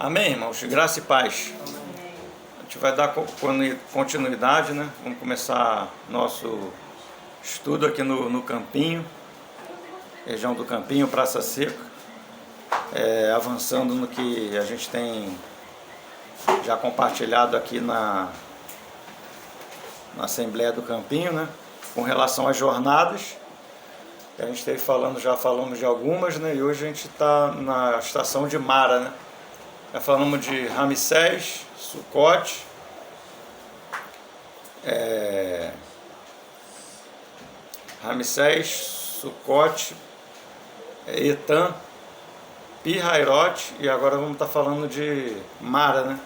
Amém, irmãos? Graça e paz. A gente vai dar continuidade, né? Vamos começar nosso estudo aqui no Campinho, região do Campinho, Praça Seca, avançando no que a gente tem já compartilhado aqui na Assembleia do Campinho, né? Com relação às jornadas. A gente esteve já falamos de algumas, né? E hoje a gente está na estação de Mara, né? Já falamos de Ramsés, Sucote, Etã, Pi-Hairote, e agora vamos estar falando de Mara, né?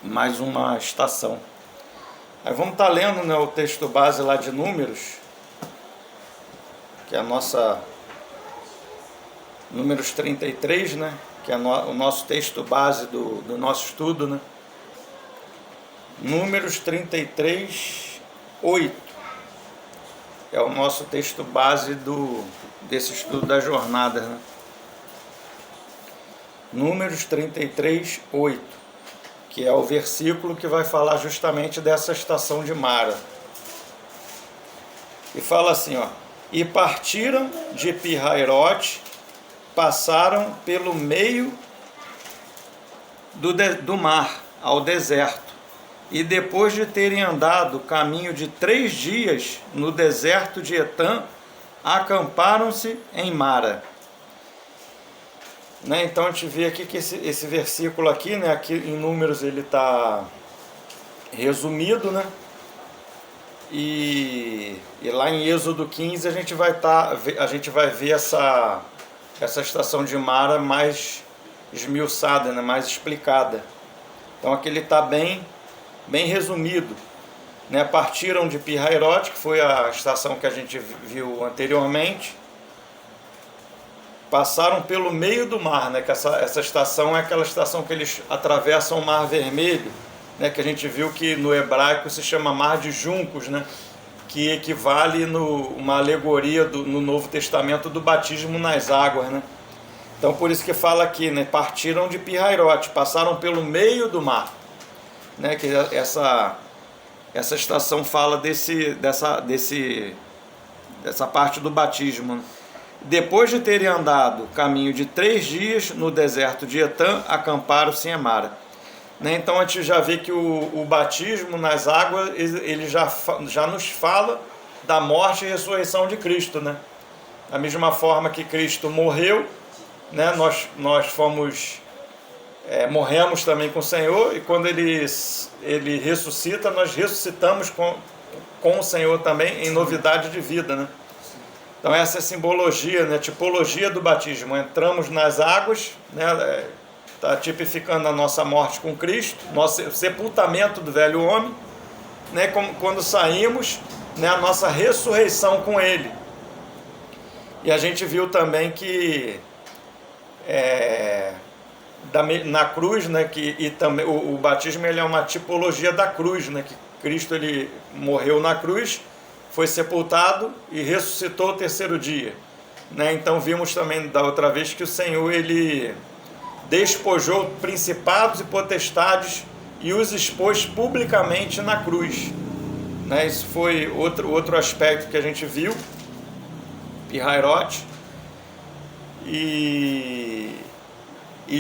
Mais uma estação. Aí vamos estar lendo, né, o texto base lá de Números, que é a nossa Números 33, né? Que é o nosso texto base do nosso estudo, né? Números 33, 8. É o nosso texto base desse estudo das jornadas, né? Números 33, 8. Que é o versículo que vai falar justamente dessa estação de Mara. E fala assim, ó: e partiram de Pi-Hairote, passaram pelo meio do mar ao deserto, e depois de terem andado caminho de 3 dias no deserto de Etã, acamparam-se em Mara. Né? Então a gente vê aqui que esse versículo aqui, né, aqui em Números, ele está resumido, né? E lá em Êxodo 15 a gente vai ver essa estação de Mara mais esmiuçada, né, mais explicada. Então aqui ele está bem resumido, né? Partiram de Pi-Hairote, que foi a estação que a gente viu anteriormente, passaram pelo meio do mar, né? Que essa estação é aquela estação que eles atravessam o Mar Vermelho, né? Que a gente viu que no hebraico se chama Mar de Juncos, né? Que equivale uma alegoria no Novo Testamento do batismo nas águas, né? Então por isso que fala aqui, né? Partiram de Pi-Hairote, passaram pelo meio do mar, né? Que essa estação fala dessa parte do batismo, né? Depois de terem andado caminho de 3 dias no deserto de Etã, acamparam-se em Mara. Né? Então a gente já vê que o batismo nas águas, ele já nos fala da morte e ressurreição de Cristo, né? Da mesma forma que Cristo morreu, né? Nós morremos também com o Senhor, e quando ele ressuscita, nós ressuscitamos com o Senhor também em novidade de vida, né? Então essa é a simbologia, né, tipologia do batismo. Entramos nas águas, né, está tipificando a nossa morte com Cristo, nosso sepultamento do velho homem, né, quando saímos, né, a nossa ressurreição com Ele. E a gente viu também que na cruz, né, e também o batismo, ele é uma tipologia da cruz, né, que Cristo, ele morreu na cruz, foi sepultado e ressuscitou o 3º dia, né? Então vimos também da outra vez que o Senhor, ele despojou principados e potestades e os expôs publicamente na cruz, né? Isso foi outro aspecto que a gente viu, Pi-Hairote, e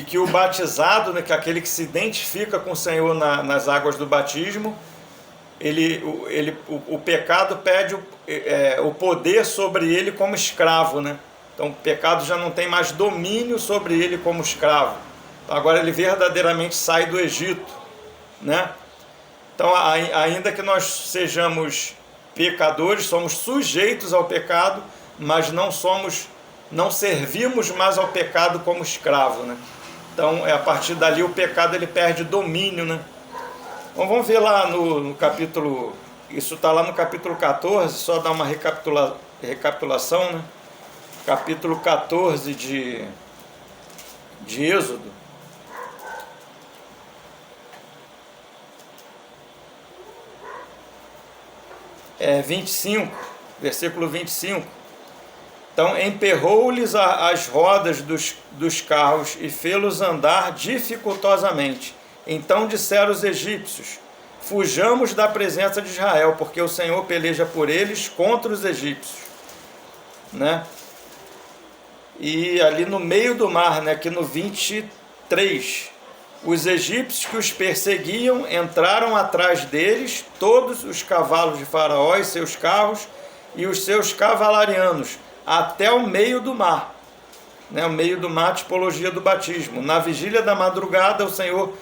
que o batizado, né, que é aquele que se identifica com o Senhor nas águas do batismo, o pecado pede o poder sobre ele como escravo, né? Então o pecado já não tem mais domínio sobre ele como escravo. Então, agora ele verdadeiramente sai do Egito, né? Então ainda que nós sejamos pecadores, somos sujeitos ao pecado, mas não servimos mais ao pecado como escravo, né? Então a partir dali o pecado, ele perde domínio, né? Então, vamos ver lá no capítulo, isso está lá no capítulo 14, só dar uma recapitulação, né? Capítulo 14 de Êxodo. É 25, versículo 25. Então, emperrou-lhes as rodas dos carros e fê-los andar dificultosamente. Então disseram os egípcios: fujamos da presença de Israel, porque o Senhor peleja por eles contra os egípcios. Né? E ali no meio do mar, né, aqui no 23, os egípcios que os perseguiam entraram atrás deles, todos os cavalos de Faraó e seus carros e os seus cavalarianos, até o meio do mar. Né, o meio do mar, tipologia do batismo. Na vigília da madrugada, o Senhor,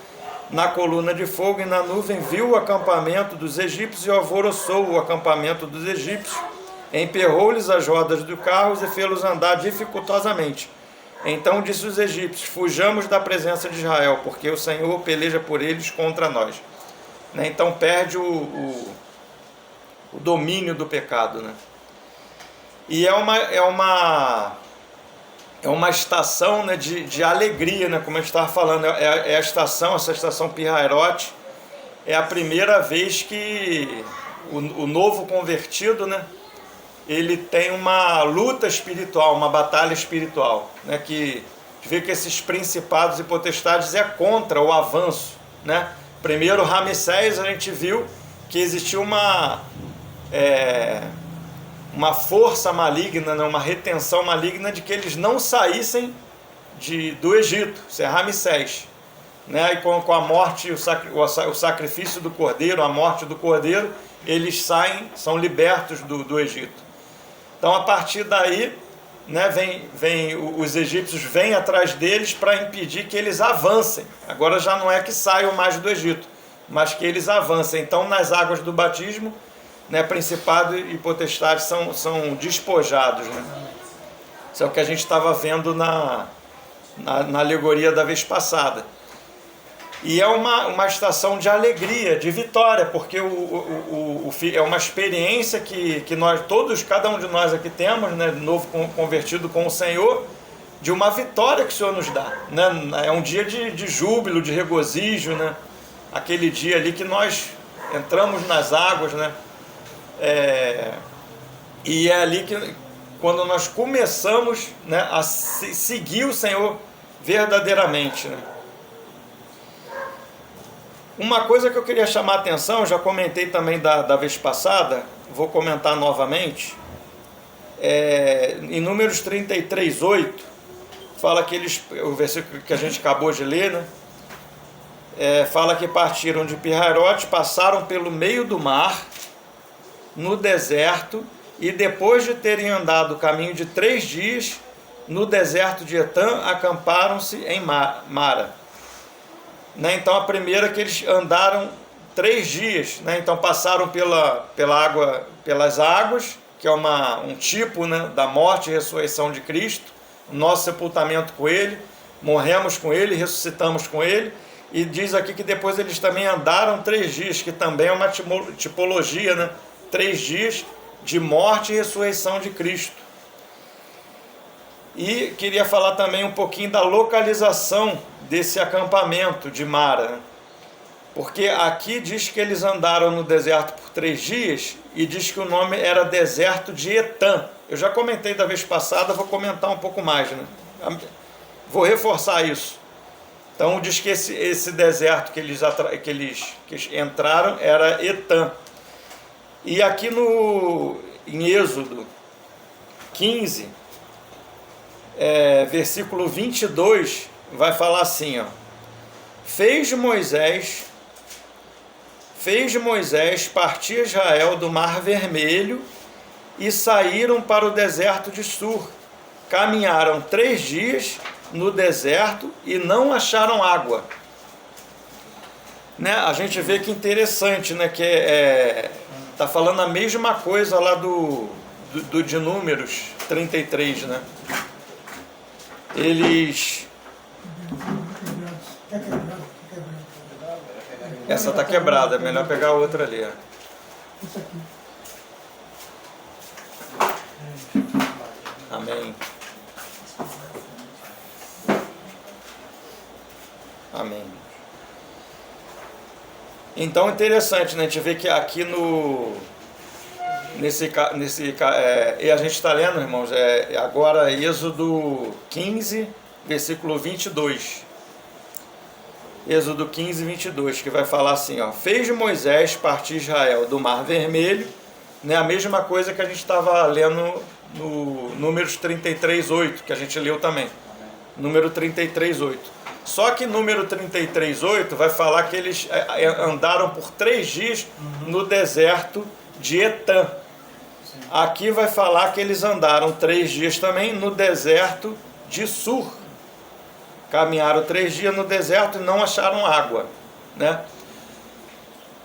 na coluna de fogo e na nuvem, viu o acampamento dos egípcios e alvoroçou o acampamento dos egípcios, emperrou-lhes as rodas dos carros e fê-los andar dificultosamente. Então disse os egípcios: fujamos da presença de Israel, porque o Senhor peleja por eles contra nós. Né? Então perde o domínio do pecado. Né? E é uma estação, né, de alegria, né, como a gente estava falando. É a estação, essa estação Pihairot, é a primeira vez que o novo convertido, né, ele tem uma luta espiritual, uma batalha espiritual, né, que vê que esses principados e potestades é contra o avanço. Né? Primeiro, Ramsés, a gente viu que existia uma força maligna, né, uma retenção maligna de que eles não saíssem do Egito. Isso é Ramsés. Né? E com a morte, o sacrifício do cordeiro, a morte do cordeiro, eles saem, são libertos do Egito. Então, a partir daí, né, os egípcios vêm atrás deles para impedir que eles avancem. Agora já não é que saiam mais do Egito, mas que eles avancem. Então, nas águas do batismo, né, principado e potestade são despojados. Né? Isso é o que a gente estava vendo na alegoria da vez passada. E é uma estação de alegria, de vitória, porque é uma experiência que nós todos, cada um de nós aqui temos, né, novo convertido com o Senhor, de uma vitória que o Senhor nos dá. Né? É um dia de júbilo, de regozijo, né? Aquele dia ali que nós entramos nas águas, né? E é ali que, quando nós começamos, né, a seguir o Senhor verdadeiramente. Né? Uma coisa que eu queria chamar a atenção, já comentei também da vez passada, vou comentar novamente, em Números 33:8, fala que o versículo que a gente acabou de ler, né, fala que partiram de Pihairot, passaram pelo meio do mar, no deserto, e depois de terem andado o caminho de 3 dias, no deserto de Etã, acamparam-se em Mara. Né? Então, a primeira que eles andaram 3 dias, né? Então passaram pelas águas, que é um tipo, né, da morte e ressurreição de Cristo, o nosso sepultamento com Ele, morremos com Ele, ressuscitamos com Ele, e diz aqui que depois eles também andaram 3 dias, que também é uma tipologia, né? 3 dias de morte e ressurreição de Cristo. E queria falar também um pouquinho da localização desse acampamento de Mara, né? Porque aqui diz que eles andaram no deserto por 3 dias e diz que o nome era deserto de Etã. Eu já comentei da vez passada, vou comentar um pouco mais, né? Vou reforçar isso. Então diz que esse deserto que eles entraram era Etã. E aqui em Êxodo 15, versículo 22, vai falar assim, ó: Fez de Moisés partir Israel do Mar Vermelho e saíram para o deserto de Sur. Caminharam 3 dias no deserto e não acharam água. Né? A gente vê que interessante, né? Que tá falando a mesma coisa lá de Números 33, né? Eles... Essa tá quebrada, é melhor pegar a outra ali. Amém. Amém. Então, interessante, né? A gente vê que aqui E a gente está lendo, irmãos, agora Êxodo 15, versículo 22. Êxodo 15, 22, que vai falar assim, ó: fez Moisés partir Israel do Mar Vermelho, né, a mesma coisa que a gente estava lendo no Números 33, 8, que a gente leu também. Número 33, 8. Só que número 33, 8 vai falar que eles andaram por 3 dias no deserto de Etã. Aqui vai falar que eles andaram 3 dias também no deserto de Sur. Caminharam 3 dias no deserto e não acharam água, né?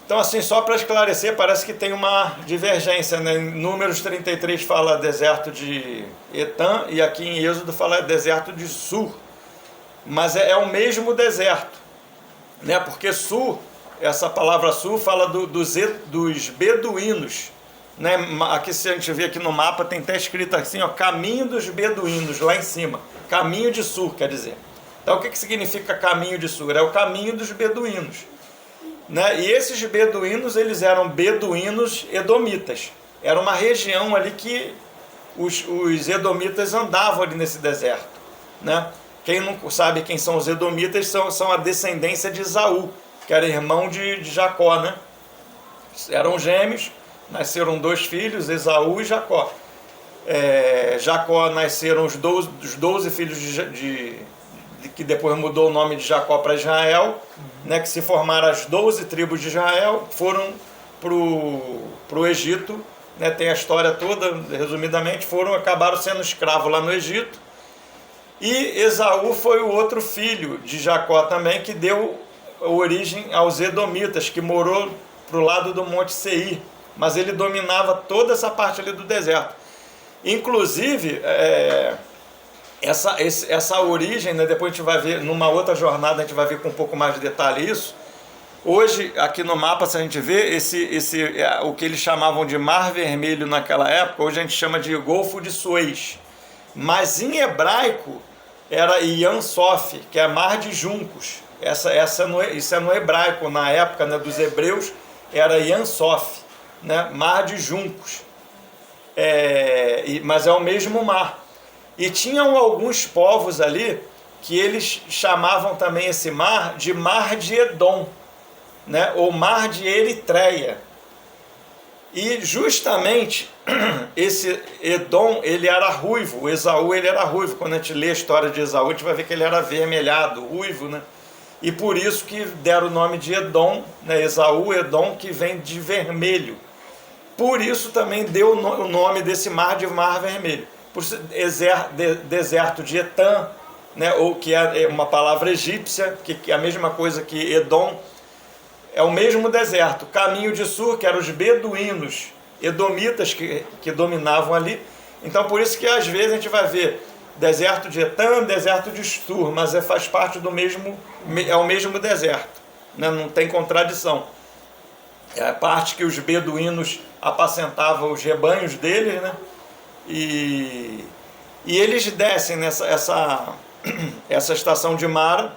Então, assim, só para esclarecer, parece que tem uma divergência, né? Em Números 33 fala deserto de Etã e aqui em Êxodo fala deserto de Sur. Mas é o mesmo deserto, né? Porque Sur, essa palavra Sur fala dos beduínos, né? Aqui, se a gente vê aqui no mapa, tem até escrito assim, ó, caminho dos beduínos, lá em cima. Caminho de Sur, quer dizer. Então, o que significa caminho de Sur? É o caminho dos beduínos, né? E esses beduínos, eles eram beduínos edomitas. Era uma região ali que os edomitas andavam ali nesse deserto, né? Quem não sabe quem são os edomitas, são a descendência de Esaú, que era irmão de Jacó, né? Eram gêmeos, nasceram 2 filhos, Esaú e Jacó. Jacó nasceram os 12 filhos que depois mudou o nome de Jacó para Israel, né? Que se formaram as 12 tribos de Israel, foram para o Egito, né? Tem a história toda, resumidamente, acabaram sendo escravos lá no Egito. E Esaú foi o outro filho de Jacó também, que deu origem aos edomitas, que morou para o lado do Monte Seir, mas ele dominava toda essa parte ali do deserto. Inclusive, essa origem, né, depois a gente vai ver, numa outra jornada a gente vai ver com um pouco mais de detalhe isso. Hoje, aqui no mapa, se a gente vê, o que eles chamavam de Mar Vermelho naquela época, hoje a gente chama de Golfo de Suez. Mas em hebraico era Yam Sof, que é Mar de Juncos. Isso é no hebraico, na época, né, dos hebreus, era Yam Sof, né, Mar de Juncos. Mas é o mesmo mar. E tinham alguns povos ali que eles chamavam também esse mar de Mar de Edom, né, ou Mar de Eritreia. E justamente esse Edom, ele era ruivo, o Esaú, ele era ruivo. Quando a gente lê a história de Esaú, a gente vai ver que ele era avermelhado, ruivo, né? E por isso que deram o nome de Edom, né? Esaú, Edom, que vem de vermelho. Por isso também deu o nome desse mar de Mar Vermelho. Por deserto de Etã, né? Ou que é uma palavra egípcia, que é a mesma coisa que Edom. É o mesmo deserto. Caminho de Sur, que eram os beduínos edomitas que dominavam ali. Então, por isso que às vezes a gente vai ver deserto de Etã, deserto de Sur, mas faz parte do mesmo, é o mesmo deserto, né? Não tem contradição. É a parte que os beduínos apacentavam os rebanhos deles, né? E eles descem essa estação de Mara.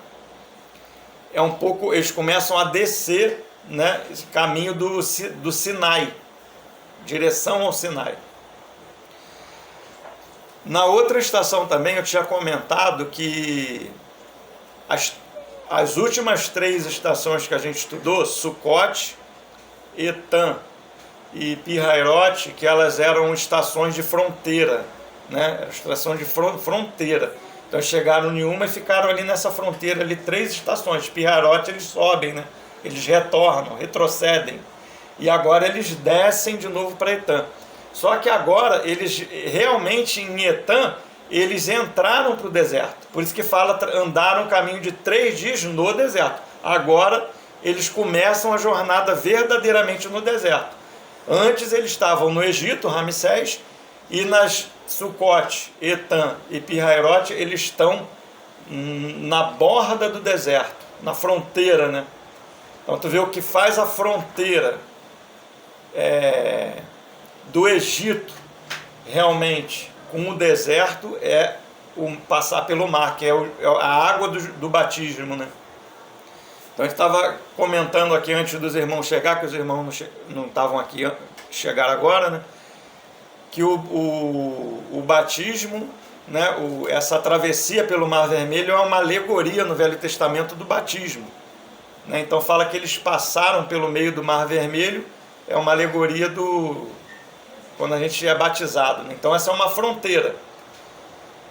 Eles começam a descer, né, esse caminho do Sinai, direção ao Sinai. Na outra estação também eu tinha comentado que as últimas 3 estações que a gente estudou, Sucote, Etã e Pi-Hairote, que elas eram estações de fronteira, né, estação de fronteira. Então chegaram em uma e ficaram ali nessa fronteira, ali 3 estações. Pi-Hairote eles sobem, né? Eles retornam, retrocedem. E agora eles descem de novo para Etã. Só que agora, eles realmente em Etã, eles entraram para o deserto. Por isso que fala, andaram um caminho de 3 dias no deserto. Agora eles começam a jornada verdadeiramente no deserto. Antes eles estavam no Egito, Ramsés, e nas Sucote, Etã e Pi-Hairote, eles estão na borda do deserto, na fronteira, né? Então tu vê o que faz a fronteira do Egito realmente com o deserto é passar pelo mar, que é a água do batismo, né? Então a gente estava comentando aqui antes dos irmãos chegar, que os irmãos não estavam aqui, chegaram agora, né? que o batismo, né, essa travessia pelo Mar Vermelho é uma alegoria no Velho Testamento do batismo. Né? Então fala que eles passaram pelo meio do Mar Vermelho, é uma alegoria do quando a gente é batizado. Né? Então essa é uma fronteira.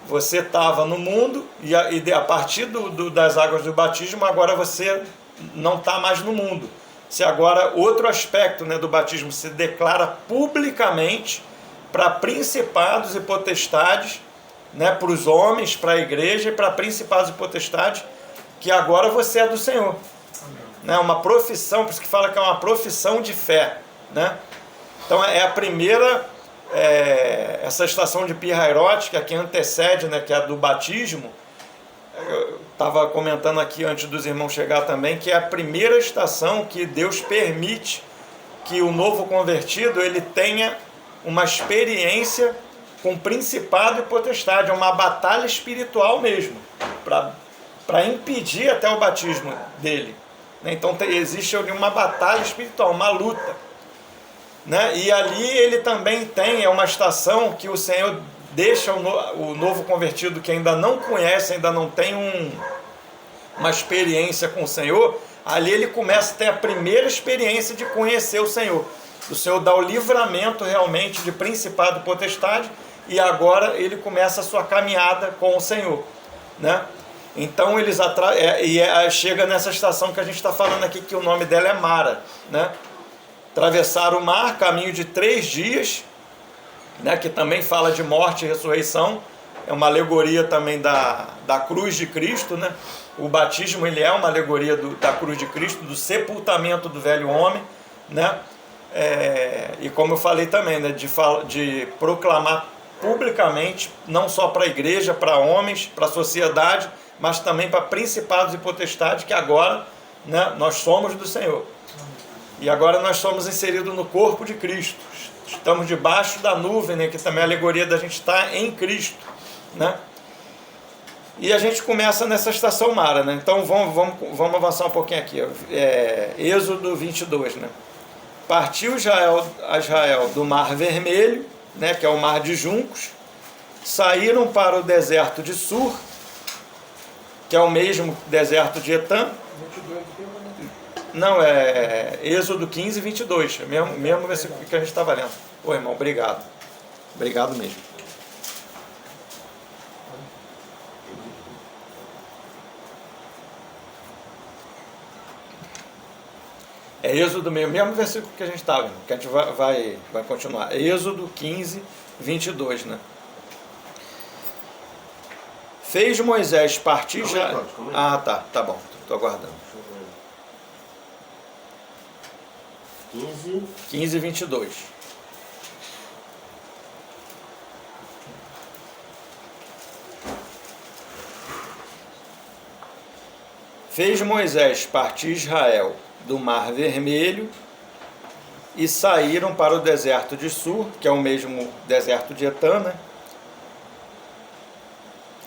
Você estava no mundo e a partir das águas do batismo, agora você não está mais no mundo. Se agora outro aspecto, né, do batismo se declara publicamente para principados e potestades, né, para os homens, para a igreja e para principados e potestades, que agora você é do Senhor. Né, uma profissão, por isso que fala que é uma profissão de fé. Né? Então é a primeira, essa estação de Pirairote, que é a que antecede, né, que é a do batismo. Eu estava comentando aqui antes dos irmãos chegar também, que é a primeira estação que Deus permite que o novo convertido ele tenha uma experiência com principado e potestade, é uma batalha espiritual mesmo, para impedir até o batismo dele. Então existe ali uma batalha espiritual, uma luta. Né? E ali ele também tem uma estação que o Senhor deixa o novo convertido que ainda não conhece, ainda não tem uma experiência com o Senhor, ali ele começa a ter a primeira experiência de conhecer o Senhor. O Senhor dá o livramento realmente de principado e potestade, e agora ele começa a sua caminhada com o Senhor. Né? Então eles chega nessa estação que a gente está falando aqui, que o nome dela é Mara. Né? Atravessaram o mar, caminho de 3 dias, né, que também fala de morte e ressurreição, é uma alegoria também da cruz de Cristo. Né? O batismo ele é uma alegoria da cruz de Cristo, do sepultamento do velho homem. Né? E como eu falei também, né, de proclamar publicamente, não só para a igreja, para homens, para a sociedade, mas também para principados e potestades, que agora, né, nós somos do Senhor. E agora nós somos inseridos no corpo de Cristo. Estamos debaixo da nuvem, né, que também é a alegoria da gente estar em Cristo. Né? E a gente começa nessa estação Mara. Né? Então vamos avançar um pouquinho aqui. Êxodo 22. Né? Partiu Israel do Mar Vermelho, né, que é o Mar de Juncos, saíram para o deserto de Sur, que é o mesmo deserto de Etã. 22 de tempo, né? Não, é Êxodo 15, 22, mesmo versículo que a gente está lendo. Ô irmão, obrigado. Obrigado mesmo. É Êxodo mesmo versículo que a gente estava, que a gente vai continuar. Êxodo 15, 22, né? Fez Moisés partir já... Ah, tá bom, estou aguardando. 15, 22. Fez Moisés partir Israel do Mar Vermelho e saíram para o deserto de Sur, que é o mesmo deserto de Etã, né?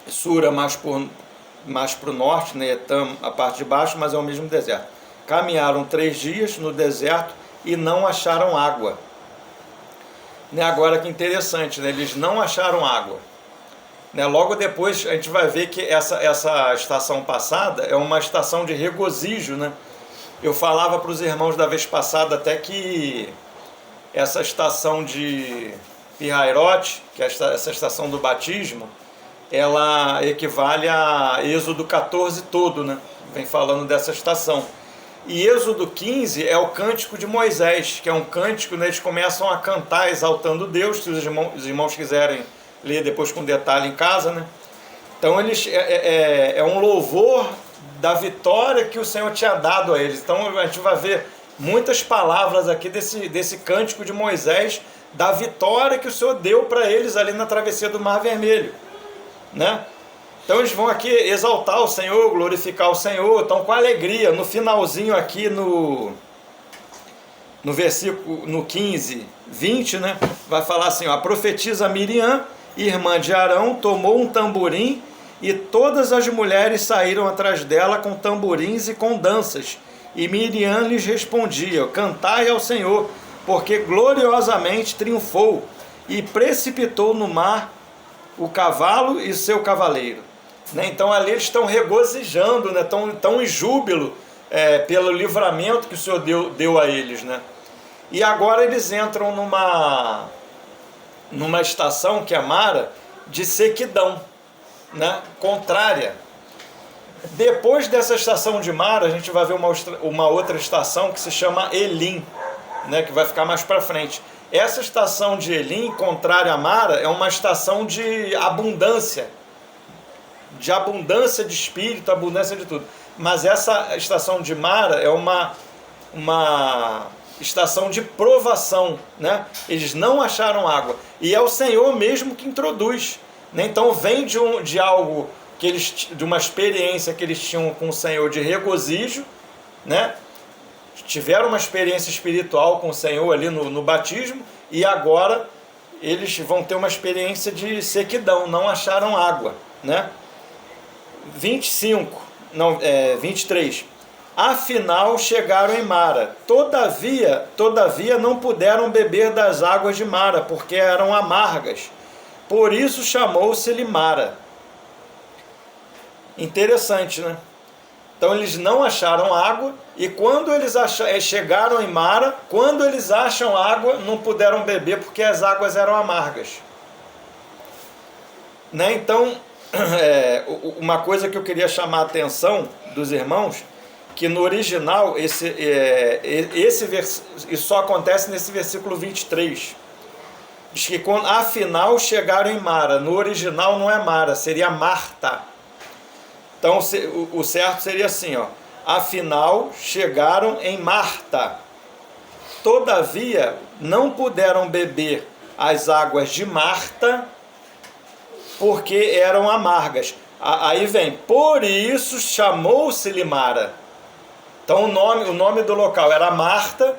Sur é mais para o norte, né? Etã a parte de baixo, mas é o mesmo deserto. Caminharam 3 dias no deserto e não acharam água. Né? Agora que interessante, né? Eles não acharam água. Né? Logo depois a gente vai ver que essa estação passada é uma estação de regozijo. Né? Eu falava para os irmãos da vez passada até que essa estação de Pirairote, que é essa estação do batismo, ela equivale a Êxodo 14 todo, né? Vem falando dessa estação. E Êxodo 15 é o cântico de Moisés, que é um cântico, né, eles começam a cantar exaltando Deus, se os irmãos quiserem ler depois com detalhe em casa. Né? Então eles, é um louvor da vitória que o Senhor tinha dado a eles. Então a gente vai ver muitas palavras aqui desse cântico de Moisés, da vitória que o Senhor deu para eles ali na travessia do Mar Vermelho. Né? Então eles vão aqui exaltar o Senhor, glorificar o Senhor, então com alegria. No finalzinho aqui no versículo, no 15, 20, né, vai falar assim, ó, a profetisa Miriam, irmã de Arão, tomou um tamborim e todas as mulheres saíram atrás dela com tamborins e com danças. E Miriam lhes respondia, cantai ao Senhor, porque gloriosamente triunfou. e precipitou no mar o cavalo e seu cavaleiro. Né? Então ali eles estão regozijando, né? Estão em júbilo pelo livramento que o Senhor deu a eles. Né? E agora eles entram numa estação, que é Mara, de sequidão, né? Contrária. Depois dessa estação de Mara, a gente vai ver uma outra estação que se chama Elim, né? Que vai ficar mais para frente. Essa estação de Elim, contrária a Mara, é uma estação de abundância de espírito, abundância de tudo. Mas essa estação de Mara é uma estação de provação, né? Eles não acharam água, e é o Senhor mesmo que introduz, né? Então vem de algo que de uma experiência que eles tinham com o Senhor de regozijo, né? Tiveram uma experiência espiritual com o Senhor ali no batismo, e agora eles vão ter uma experiência de sequidão, não acharam água, né? 23. Afinal chegaram em Mara, todavia não puderam beber das águas de Mara, porque eram amargas, por isso chamou-se-lhe Mara. Interessante, né? Então eles não acharam água, e quando eles chegaram em Mara, quando eles acham água, não puderam beber porque as águas eram amargas. Né? Então, uma coisa que eu queria chamar a atenção dos irmãos, que no original, isso só acontece nesse versículo 23. Diz que afinal chegaram em Mara. No original não é Mara, seria Marta. Então o certo seria assim, ó: afinal chegaram em Marta. Todavia não puderam beber as águas de Marta, porque eram amargas. Aí vem, por isso chamou-se-lhe Mara. Então o nome do local era Marta.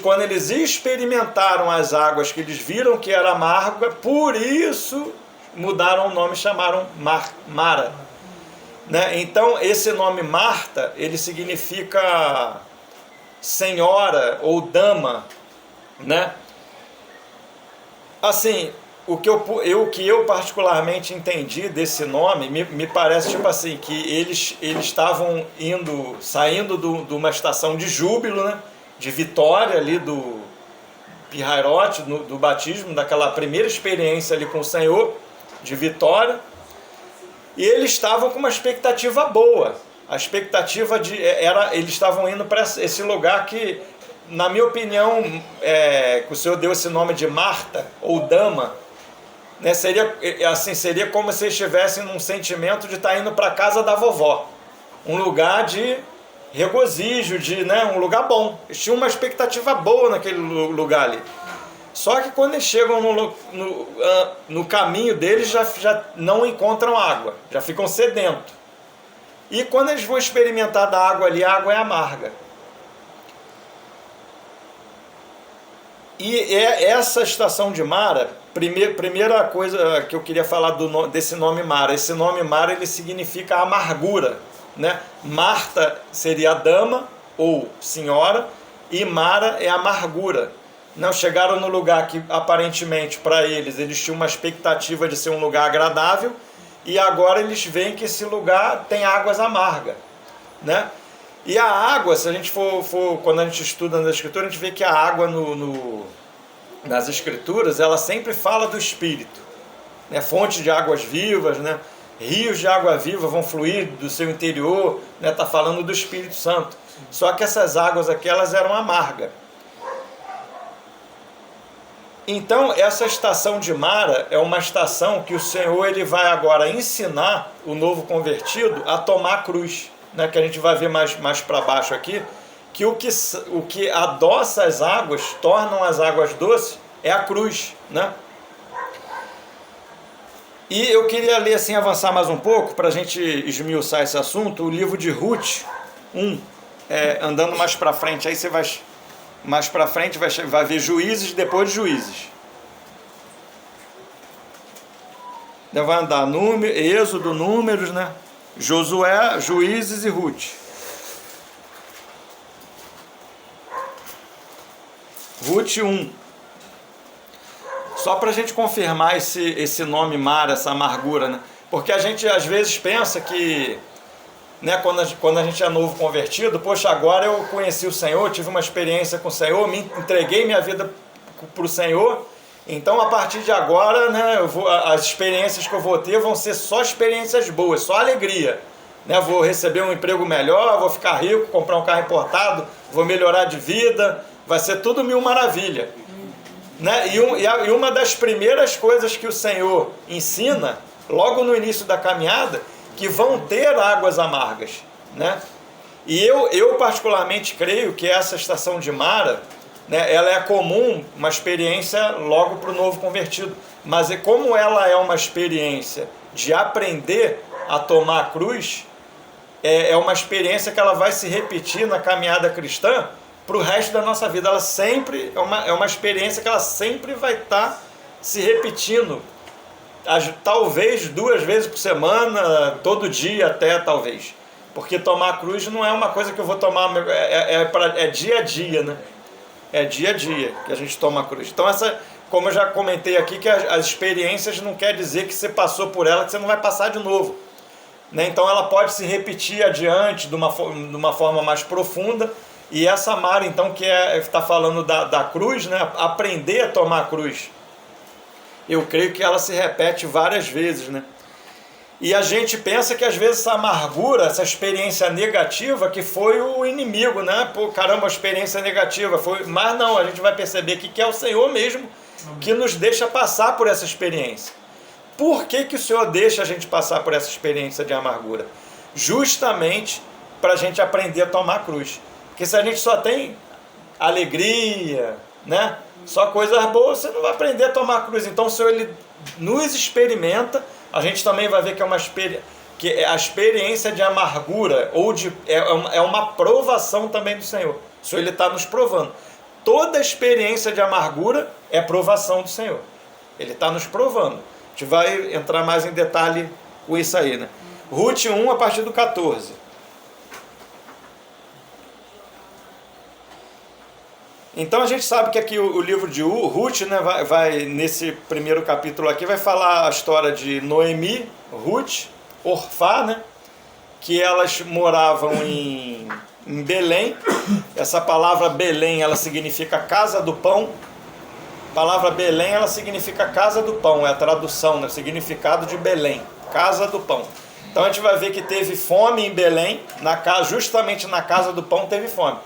Quando eles experimentaram as águas, que eles viram que era amarga, por isso mudaram o nome e chamaram Mara. Né? Então esse nome Marta, ele significa senhora ou dama, né? Assim, o que eu particularmente entendi desse nome, me parece tipo assim, que eles estavam saindo de uma estação de júbilo, né? De vitória ali do Pirrairote, do batismo, daquela primeira experiência ali com o Senhor, de vitória, e eles estavam com uma expectativa boa. A expectativa eles estavam indo para esse lugar que, na minha opinião, que o Senhor deu esse nome de Marta ou dama, né? Seria como se eles estivessem num sentimento de estar indo para a casa da vovó, um lugar de regozijo, né? Um lugar bom. Eles tinham uma expectativa boa naquele lugar ali. Só que quando eles chegam no caminho deles, já não encontram água, já ficam sedentos. E quando eles vão experimentar da água ali, a água é amarga. E essa estação de Mara, primeira coisa que eu queria falar desse nome Mara. Esse nome Mara, ele significa amargura, né? Marta seria dama ou senhora, e Mara é amargura. Não chegaram no lugar que aparentemente para eles tinham uma expectativa de ser um lugar agradável, e agora eles veem que esse lugar tem águas amargas, né? E a água, se a gente quando a gente estuda nas escrituras, a gente vê que a água nas escrituras, ela sempre fala do Espírito, né? Fonte de águas vivas, né? Rios de água viva vão fluir do seu interior, né? Tá falando do Espírito Santo. Só que essas águas aqui, elas eram amargas. Então essa estação de Mara é uma estação que o Senhor ele vai agora ensinar o novo convertido a tomar a cruz, né? Que a gente vai ver mais para baixo aqui, que o que adoça as águas, tornam as águas doces, é a cruz, né? E eu queria ler assim, avançar mais um pouco, para a gente esmiuçar esse assunto, o livro de Ruth 1, andando mais para frente, aí você vai... Mais para frente vai ver Juízes, depois de Juízes. Vai andar Êxodo, Números, né? Josué, Juízes e Ruth. Ruth 1. Só para a gente confirmar esse nome Mara, essa amargura, né? Porque a gente às vezes pensa que, né, quando a gente é novo convertido, poxa, agora eu conheci o Senhor, tive uma experiência com o Senhor, me entreguei minha vida para o Senhor, então a partir de agora, né, as experiências que eu vou ter vão ser só experiências boas, só alegria. Né, vou receber um emprego melhor, vou ficar rico, comprar um carro importado, vou melhorar de vida, vai ser tudo mil maravilha. Né? E uma das primeiras coisas que o Senhor ensina, logo no início da caminhada, que vão ter águas amargas. Né? E eu particularmente creio que essa estação de Mara, né, ela é comum, uma experiência logo para o novo convertido. Mas como ela é uma experiência de aprender a tomar a cruz, é uma experiência que ela vai se repetir na caminhada cristã para o resto da nossa vida. Ela sempre é uma experiência que ela sempre vai estar se repetindo, talvez 2 vezes por semana, todo dia até, talvez, porque tomar a cruz não é uma coisa que eu vou tomar, é dia a dia, né? É dia a dia que a gente toma a cruz. Então como eu já comentei aqui, que as experiências não quer dizer que você passou por ela, que você não vai passar de novo. Né? Então ela pode se repetir adiante de uma forma mais profunda. E essa Mara, então, que está falando da cruz, né? Aprender a tomar a cruz, eu creio que ela se repete várias vezes. Né? E a gente pensa que às vezes essa amargura, essa experiência negativa, que foi o inimigo, né? Pô, caramba, a experiência negativa foi. Mas não, a gente vai perceber que é o Senhor mesmo que nos deixa passar por essa experiência. Por que o Senhor deixa a gente passar por essa experiência de amargura? Justamente para a gente aprender a tomar a cruz. Porque se a gente só tem alegria, né, só coisas boas, você não vai aprender a tomar a cruz. Então o Senhor, Ele nos experimenta. A gente também vai ver que que a experiência de amargura é uma provação também do Senhor. O Senhor, Ele está nos provando. Toda experiência de amargura é provação do Senhor. Ele está nos provando. A gente vai entrar mais em detalhe com isso aí, né? Ruth 1, a partir do 14. Então a gente sabe que aqui o livro de Ruth, né, vai nesse primeiro capítulo aqui, vai falar a história de Noemi, Ruth, Orfá, né, que elas moravam em Belém. Essa palavra Belém, ela significa casa do pão. A palavra Belém, ela significa casa do pão, é a tradução, né? O significado de Belém, casa do pão. Então a gente vai ver que teve fome em Belém, justamente na casa do pão teve fome.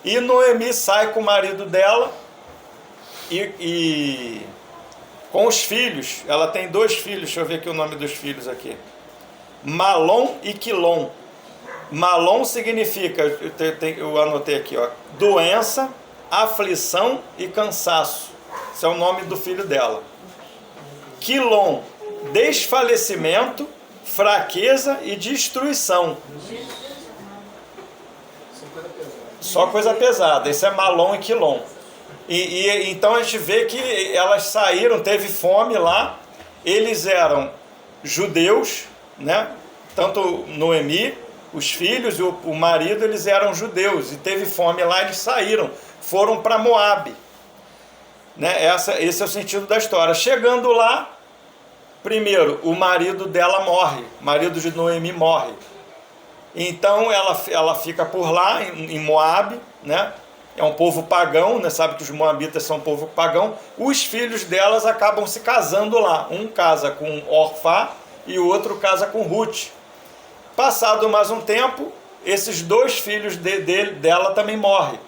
E Noemi sai com o marido dela e com os filhos. Ela tem 2 filhos, deixa eu ver aqui o nome dos filhos aqui. Malom e Quilom. Malom significa, eu anotei aqui, ó, doença, aflição e cansaço. Esse é o nome do filho dela. Quilom, desfalecimento, fraqueza e destruição. Só coisa pesada. Esse é Malom e Quilom. Então a gente vê que elas saíram, teve fome lá. Eles eram judeus, né? Tanto Noemi, os filhos e o marido, eles eram judeus. E teve fome lá, eles saíram. Foram para Moabe. Né? Esse é o sentido da história. Chegando lá, primeiro, o marido dela morre. O marido de Noemi morre. Então ela fica por lá, em Moabe, né? É um povo pagão, né? Sabe que os moabitas são um povo pagão. Os filhos delas acabam se casando lá. Um casa com Orfá e o outro casa com Ruth. Passado mais um tempo, esses 2 filhos dela também morrem.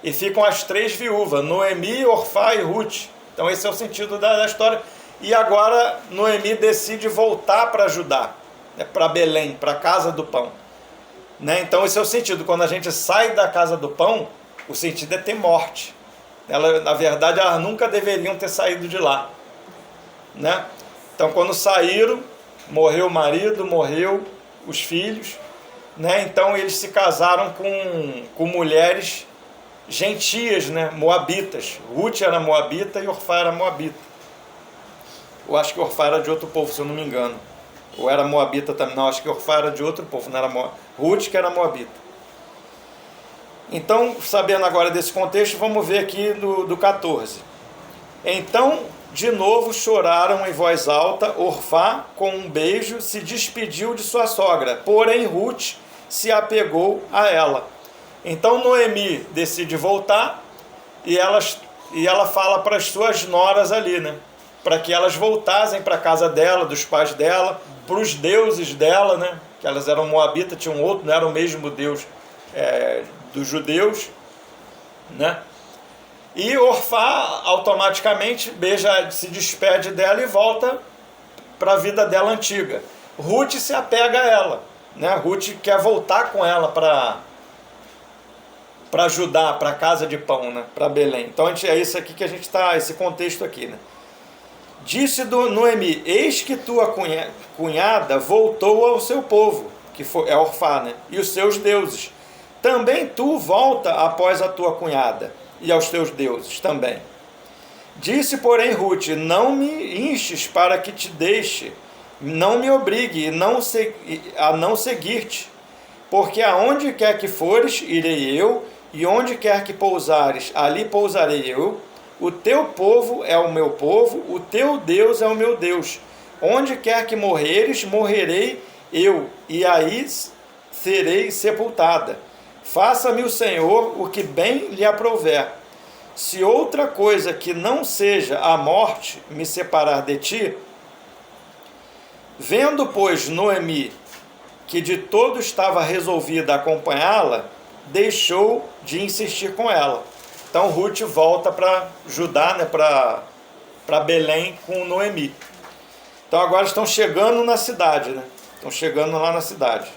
E ficam as 3 viúvas, Noemi, Orfá e Ruth. Então esse é o sentido da história. E agora Noemi decide voltar para Judá, né? Para Belém, para a casa do pão. Né? Então esse é o sentido. Quando a gente sai da casa do pão, o sentido é ter morte. Na verdade, elas nunca deveriam ter saído de lá. Né? Então quando saíram, morreu o marido, morreu os filhos. Né? Então eles se casaram com mulheres gentias, né? Moabitas. Ruth era moabita e Orfá era moabita. Eu acho que Orfá era de outro povo, se eu não me engano. Ou era moabita também. Não, acho que Orfá era de outro povo, não era Ruth que era moabita. Então, sabendo agora desse contexto, vamos ver aqui do 14. Então De novo choraram em voz alta. Orfá, com um beijo, se despediu de sua sogra, porém Ruth se apegou a ela. Então Noemi decide voltar e ela fala para as suas noras ali, né? Para que elas voltassem para a casa dela, dos pais dela, para os deuses dela, né? Que elas eram moabitas, tinham outro, não era o mesmo Deus dos judeus, né? E Orfá automaticamente se despede dela e volta para a vida dela antiga. Ruth se apega a ela, né? Ruth quer voltar com ela para ajudar, para a casa de pão, né? Para Belém. Então é isso aqui que a gente está, esse contexto aqui, né? Disse Noemi: eis que tua cunhada voltou ao seu povo, que é Orfá, né? E os seus deuses. Também tu volta após a tua cunhada e aos teus deuses também. Disse, porém, Ruth: não me instes para que te deixe, não me obrigue a não seguir-te, porque aonde quer que fores, irei eu, e onde quer que pousares, ali pousarei eu. O teu povo é o meu povo, o teu Deus é o meu Deus. Onde quer que morreres, morrerei eu, e aí serei sepultada. Faça-me o Senhor o que bem lhe aprouver. Se outra coisa que não seja a morte me separar de ti. Vendo, pois, Noemi que de todo estava resolvida a acompanhá-la, deixou de insistir com ela. Então Ruth volta para Judá, né, para Belém com Noemi. Então agora estão chegando na cidade, né? Estão chegando lá na cidade.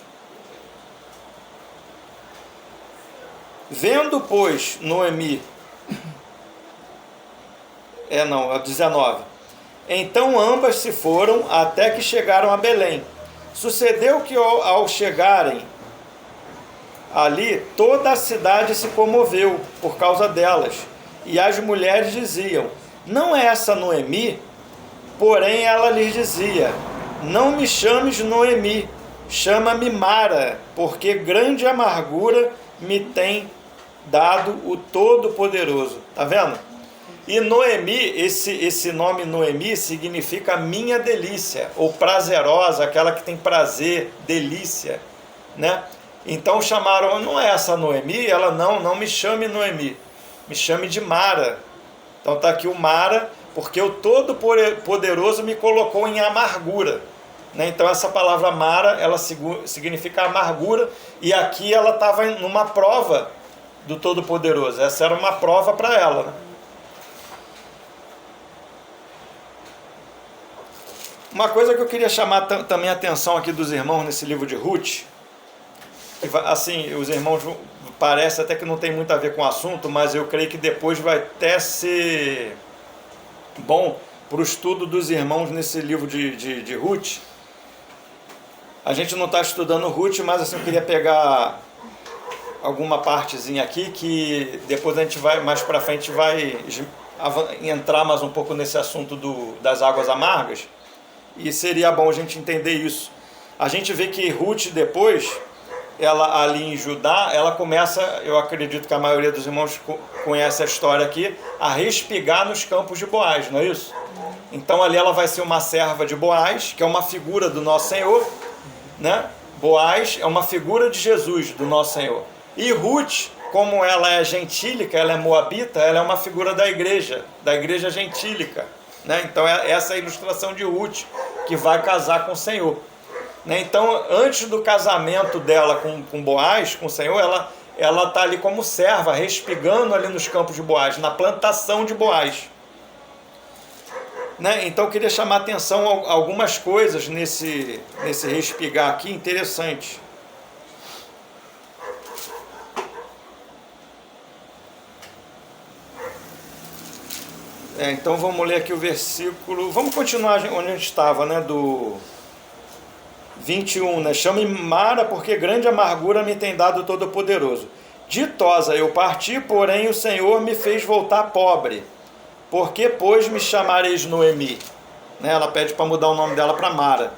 Vendo, pois, Noemi... 19. Então ambas se foram até que chegaram a Belém. Sucedeu que ao chegarem ali, toda a cidade se comoveu por causa delas. E as mulheres diziam: não é essa Noemi? Porém ela lhes dizia: não me chames Noemi, chama-me Mara, porque grande amargura me tem dado o Todo-Poderoso. Tá vendo? E Noemi, esse nome Noemi significa minha delícia, ou prazerosa, aquela que tem prazer, delícia, né? Então chamaram, não é essa Noemi? Ela, não me chame Noemi, me chame de Mara. Então está aqui o Mara, porque o Todo-Poderoso me colocou em amargura, né? Então essa palavra Mara, ela significa amargura, e aqui ela estava numa prova do Todo-Poderoso. Essa era uma prova para ela, né? Uma coisa que eu queria chamar também a atenção aqui dos irmãos nesse livro de Ruth, assim, os irmãos parece até que não tem muito a ver com o assunto, mas eu creio que depois vai até ser bom para o estudo dos irmãos nesse livro de Ruth. A gente não está estudando Ruth, mas assim, eu queria pegar alguma partezinha aqui que depois a gente vai, mais para frente, vai entrar mais um pouco nesse assunto das águas amargas. E seria bom a gente entender isso. A gente vê que Ruth depois, ela ali em Judá, ela começa, eu acredito que a maioria dos irmãos conhece a história aqui, a respigar nos campos de Boaz, não é isso? Então ali ela vai ser uma serva de Boaz, que é uma figura do nosso Senhor, né? Boaz é uma figura de Jesus, do nosso Senhor. E Ruth, como ela é gentílica, ela é moabita, ela é uma figura da igreja gentílica, né? Então essa é a ilustração de Ruth, que vai casar com o Senhor, né? Então antes do casamento dela com Boaz, com o Senhor, ela está ali como serva, respigando ali nos campos de Boaz, na plantação de Boaz, né? Então eu queria chamar a atenção a algumas coisas nesse respigar aqui interessante. Então vamos ler aqui o versículo, vamos continuar onde a gente estava, né, do 21, né? Chame Mara, porque grande amargura me tem dado o Todo-Poderoso. Ditosa eu parti, porém o Senhor me fez voltar pobre. Porque, pois, me chamareis Noemi? Né? Ela pede para mudar o nome dela para Mara.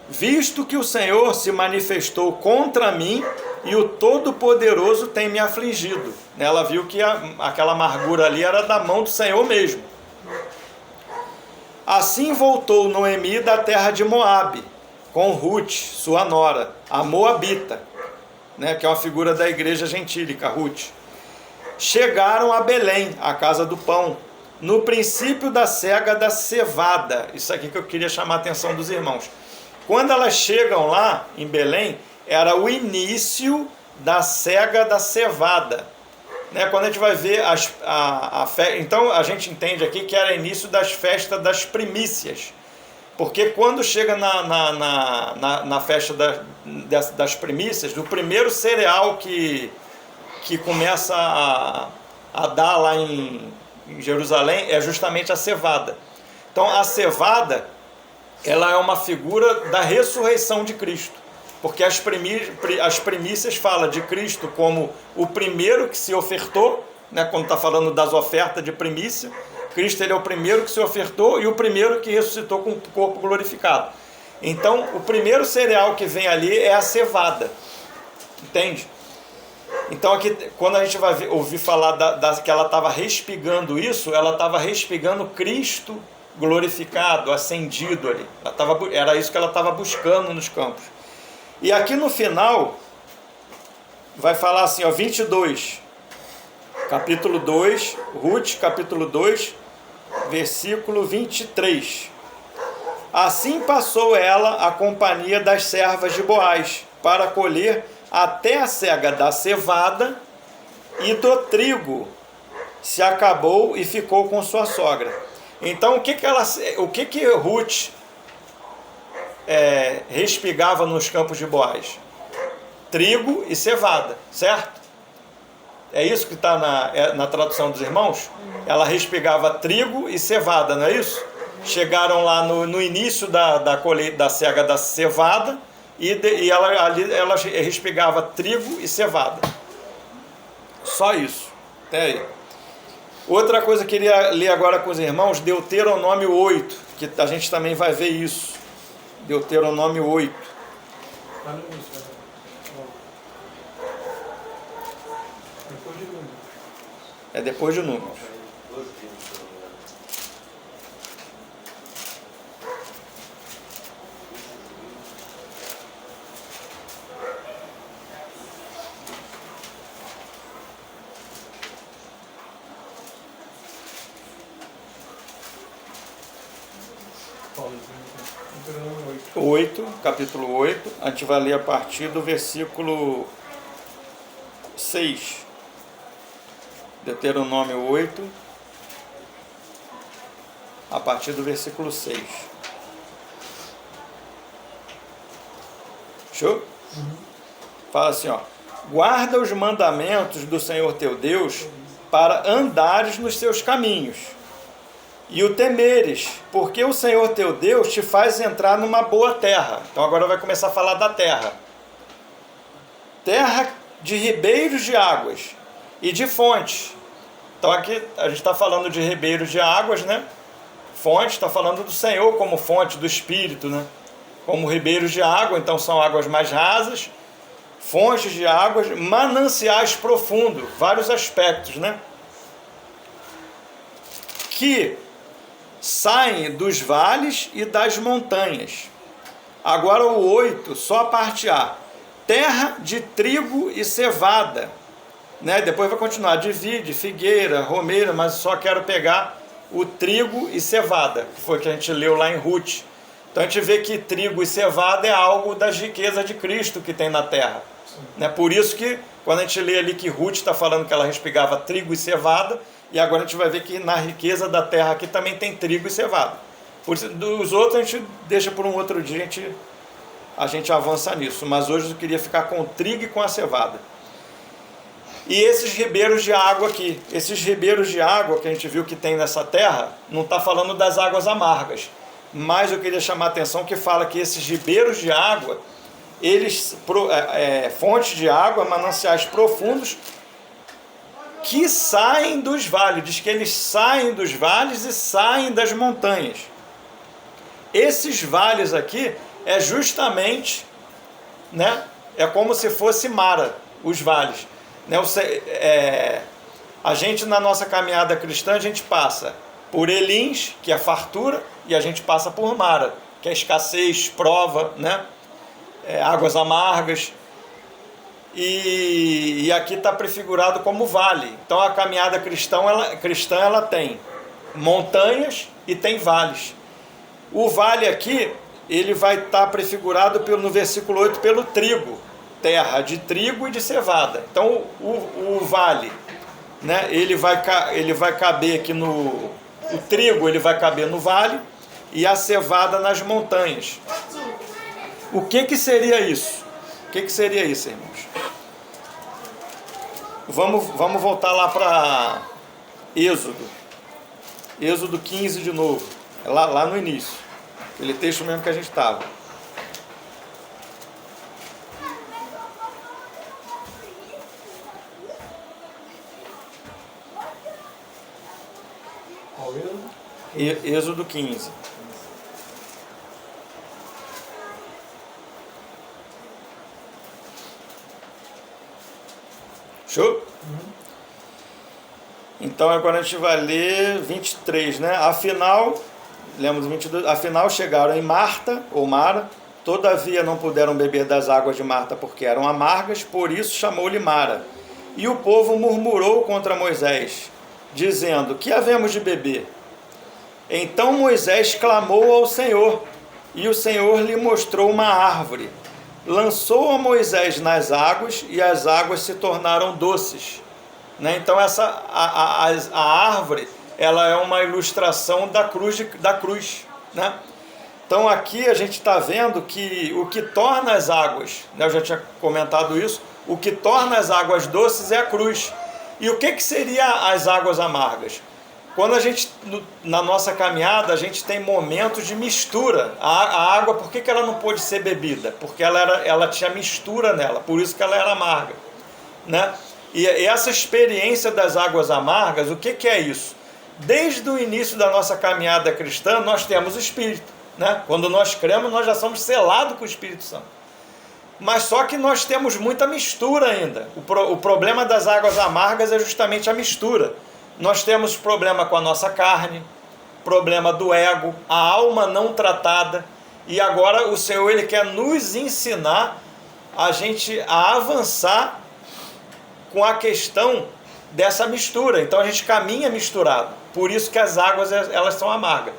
Visto que o Senhor se manifestou contra mim e o Todo-Poderoso tem me afligido. Ela viu que aquela amargura ali era da mão do Senhor mesmo. Assim voltou Noemi da terra de Moabe, com Ruth, sua nora, a Moabita, né, que é uma figura da igreja gentílica, Ruth. Chegaram a Belém, a casa do pão, no princípio da cega da cevada. Isso aqui que eu queria chamar a atenção dos irmãos. Quando elas chegam lá em Belém, era o início da cega da cevada. Né? Quando a gente vai ver então a gente entende aqui que era início das festas das primícias. Porque quando chega na festa das primícias, do primeiro cereal que começa a dar lá em Jerusalém é justamente a cevada. Então a cevada, ela é uma figura da ressurreição de Cristo, porque as primícias falam de Cristo como o primeiro que se ofertou, né, quando está falando das ofertas de primícia, Cristo ele é o primeiro que se ofertou e o primeiro que ressuscitou com o corpo glorificado. Então o primeiro cereal que vem ali é a cevada, entende? Então aqui, quando a gente vai ouvir falar que ela estava respigando isso, ela estava respigando Cristo glorificado, ascendido ali. Era isso que ela estava buscando nos campos. E aqui no final, vai falar assim, ó, 22, capítulo 2, Ruth, capítulo 2, versículo 23. Assim passou ela a companhia das servas de Boaz, para colher até a cega da cevada, e do trigo se acabou e ficou com sua sogra. Então, o que Ruth respigava nos campos de Boaz? Trigo e cevada, certo? É isso que está na tradução dos irmãos? Ela respigava trigo e cevada, não é isso? Chegaram lá no início da colheita da cega da cevada, e ela respigava trigo e cevada. Só isso. Até aí. Outra coisa que eu queria ler agora com os irmãos, Deuteronômio 8, que a gente também vai ver isso. Deuteronômio 8. É depois de Números. Capítulo 8, a gente vai ler a partir do versículo 6. Deuteronômio 8, a partir do versículo 6. Show? Fala assim, ó: guarda os mandamentos do Senhor teu Deus para andares nos seus caminhos e o temeres, porque o Senhor teu Deus te faz entrar numa boa terra. Então agora vai começar a falar da terra. Terra de ribeiros de águas e de fontes. Então aqui a gente está falando de ribeiros de águas, né? Fonte, está falando do Senhor como fonte do Espírito, né? Como ribeiros de água, então são águas mais rasas, fontes de águas, mananciais profundos, vários aspectos, né? Que saem dos vales e das montanhas. Agora o 8, só a parte A. Terra de trigo e cevada. Né? Depois vai continuar de vide, figueira, romeira, mas só quero pegar o trigo e cevada, que foi que a gente leu lá em Ruth. Então a gente vê que trigo e cevada é algo das riquezas de Cristo que tem na terra. Né? Por isso que quando a gente lê ali que Ruth está falando que ela respigava trigo e cevada, e agora a gente vai ver que na riqueza da terra aqui também tem trigo e cevada. Por isso, dos outros a gente deixa por um outro dia, a gente avança nisso. Mas hoje eu queria ficar com o trigo e com a cevada. E esses ribeiros de água aqui, esses ribeiros de água que a gente viu que tem nessa terra, não está falando das águas amargas. Mas eu queria chamar a atenção que fala que esses ribeiros de água, eles, fontes de água, mananciais profundos, que saem dos vales. Diz que eles saem dos vales e saem das montanhas. Esses vales aqui é justamente, né, é como se fosse Mara, os vales. Né, a gente na nossa caminhada cristã, a gente passa por Elins, que é fartura, e a gente passa por Mara, que é escassez, prova, né? Águas amargas. E aqui está prefigurado como vale. Então a caminhada cristã ela tem montanhas e tem vales. O vale aqui, ele vai estar prefigurado no versículo 8 pelo trigo, terra de trigo e de cevada. Então o vale, né, ele vai caber aqui no... O trigo ele vai caber no vale e a cevada nas montanhas. O que seria isso? O que seria isso, irmãos? Vamos voltar lá para Êxodo. Êxodo 15 de novo. Lá no início. Aquele texto mesmo que a gente estava. Qual Êxodo 15. Show? Então agora a gente vai ler 23, né? Afinal, lembra do 22? Afinal chegaram em Marta, ou Mara, todavia não puderam beber das águas de Marta porque eram amargas, por isso chamou-lhe Mara. E o povo murmurou contra Moisés, dizendo: que havemos de beber? Então Moisés clamou ao Senhor, e o Senhor lhe mostrou uma árvore. Lançou a Moisés nas águas, e as águas se tornaram doces. Né? Então a árvore, ela é uma ilustração da cruz. Né? Então aqui a gente está vendo que o que torna as águas, né? Eu já tinha comentado isso, o que torna as águas doces é a cruz. E o que seria as águas amargas? Quando a gente, na nossa caminhada, a gente tem momentos de mistura. A água, por que ela não pôde ser bebida? Porque ela tinha mistura nela, por isso que ela era amarga. Né? E essa experiência das águas amargas, o que é isso? Desde o início da nossa caminhada cristã, nós temos o Espírito. Né? Quando nós cremos, nós já somos selados com o Espírito Santo. Mas só que nós temos muita mistura ainda. O problema das águas amargas é justamente a mistura. Nós temos problema com a nossa carne, problema do ego, a alma não tratada. E agora o Senhor ele quer nos ensinar a gente a avançar com a questão dessa mistura. Então a gente caminha misturado. Por isso que as águas elas são amargas.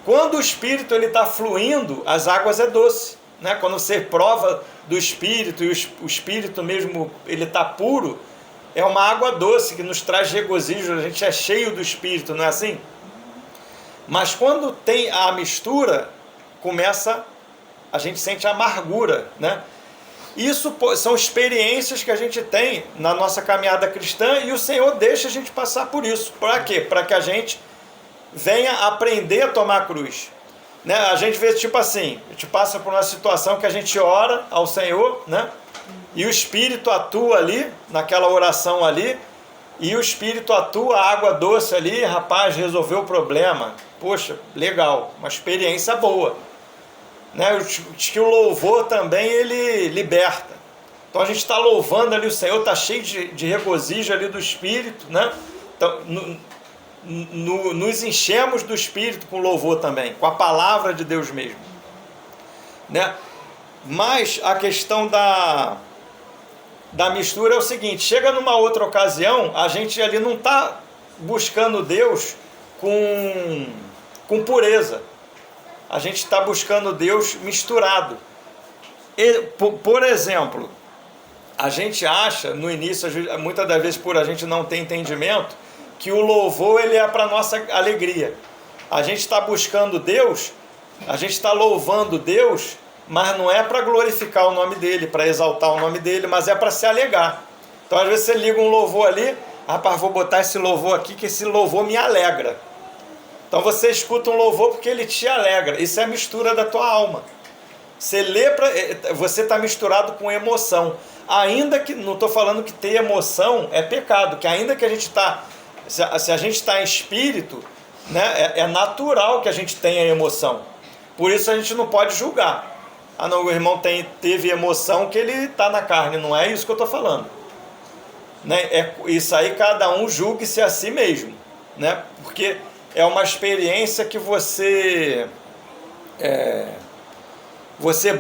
Quando o Espírito está fluindo, as águas é doce. Né? Quando você prova do Espírito e o Espírito mesmo ele está puro, é uma água doce que nos traz regozijo, a gente é cheio do Espírito, não é assim? Mas quando tem a mistura, a gente sente a amargura, né? Isso são experiências que a gente tem na nossa caminhada cristã e o Senhor deixa a gente passar por isso. Para quê? Para que a gente venha aprender a tomar a cruz. Né? A gente vê tipo assim, a gente passa por uma situação que a gente ora ao Senhor, né? E o Espírito atua ali, naquela oração ali, e o Espírito atua, a água doce ali, rapaz, resolveu o problema. Poxa, legal, uma experiência boa. Né? Diz que o louvor também, ele liberta. Então a gente está louvando ali o Senhor, está cheio de regozijo ali do Espírito, né? Então, nos enchemos do Espírito com louvor também, com a palavra de Deus mesmo. Né? Mas a questão da mistura é o seguinte, chega numa outra ocasião, a gente ali não está buscando Deus com pureza. A gente está buscando Deus misturado. Por exemplo, a gente acha, no início, muitas das vezes por a gente não ter entendimento, que o louvor ele é para nossa alegria. A gente está buscando Deus, a gente está louvando Deus, mas não é para glorificar o nome dele, para exaltar o nome dele, mas é para se alegar. Então às vezes você liga um louvor ali, rapaz, vou botar esse louvor aqui, que esse louvor me alegra. Então você escuta um louvor porque ele te alegra. Isso é a mistura da tua alma. Você está misturado com emoção. Ainda que, não estou falando que ter emoção é pecado, que ainda que a gente está, se a gente está em espírito, né, é natural que a gente tenha emoção. Por isso a gente não pode julgar. Ah não, o irmão teve emoção que ele está na carne, não é isso que eu estou falando. Né? Isso aí cada um julgue-se a si mesmo. Né? Porque é uma experiência que você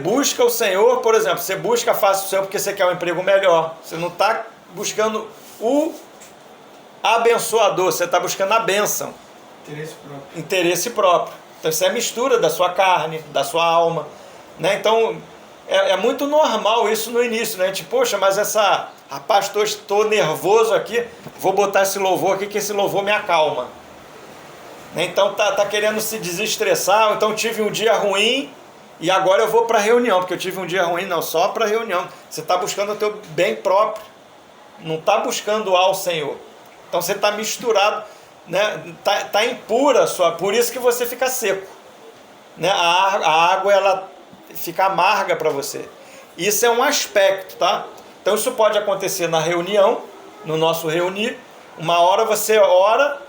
busca o Senhor, por exemplo, você busca a face do Senhor porque você quer um emprego melhor. Você não está buscando o abençoador, você está buscando a bênção. Interesse próprio. Então isso é mistura da sua carne, da sua alma, né? Então é muito normal isso no início, né? A gente, poxa, mas rapaz, estou nervoso aqui, vou botar esse louvor aqui que esse louvor me acalma. Então tá querendo se desestressar, ou então tive um dia ruim e agora eu vou para a reunião, porque eu tive um dia ruim, não, só para a reunião. Você está buscando o teu bem próprio, não está buscando ao Senhor. Então você está misturado, né? Tá impura por isso que você fica seco, né? A água ela fica amarga para você. Isso é um aspecto, tá? Então isso pode acontecer na reunião, no nosso reunir. Uma hora você ora,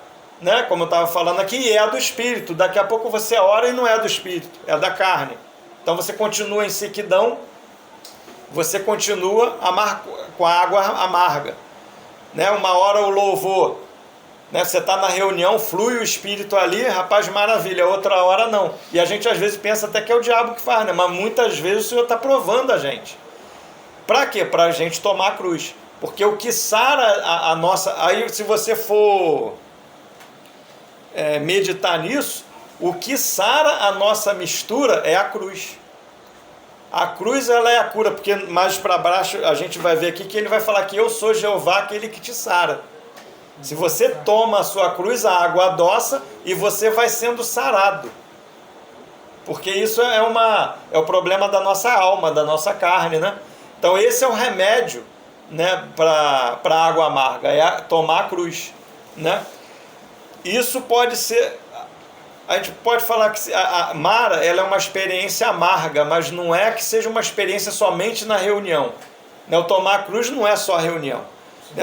né? Como eu estava falando aqui, e é do Espírito. Daqui a pouco você ora e não é do Espírito, é da carne. Então você continua em sequidão, você continua com a água amarga, né? Uma hora o louvor, né? Você está na reunião, flui o Espírito ali, rapaz, maravilha. Outra hora não. E a gente às vezes pensa até que é o diabo que faz, né? Mas muitas vezes o Senhor está provando a gente. Para quê? Para a gente tomar a cruz. Porque o que sara a nossa... Aí se você for meditar nisso, o que sara a nossa mistura é a cruz. A cruz ela é a cura, porque mais para baixo a gente vai ver aqui que ele vai falar que eu sou Jeová, aquele que te sara. Se você toma a sua cruz, a água adoça e você vai sendo sarado. Porque isso é o problema da nossa alma, da nossa carne, né? Então esse é o remédio, né, para a água amarga, é tomar a cruz, né? Isso pode ser... A gente pode falar que a Mara ela é uma experiência amarga, mas não é que seja uma experiência somente na reunião. O tomar a cruz não é só a reunião.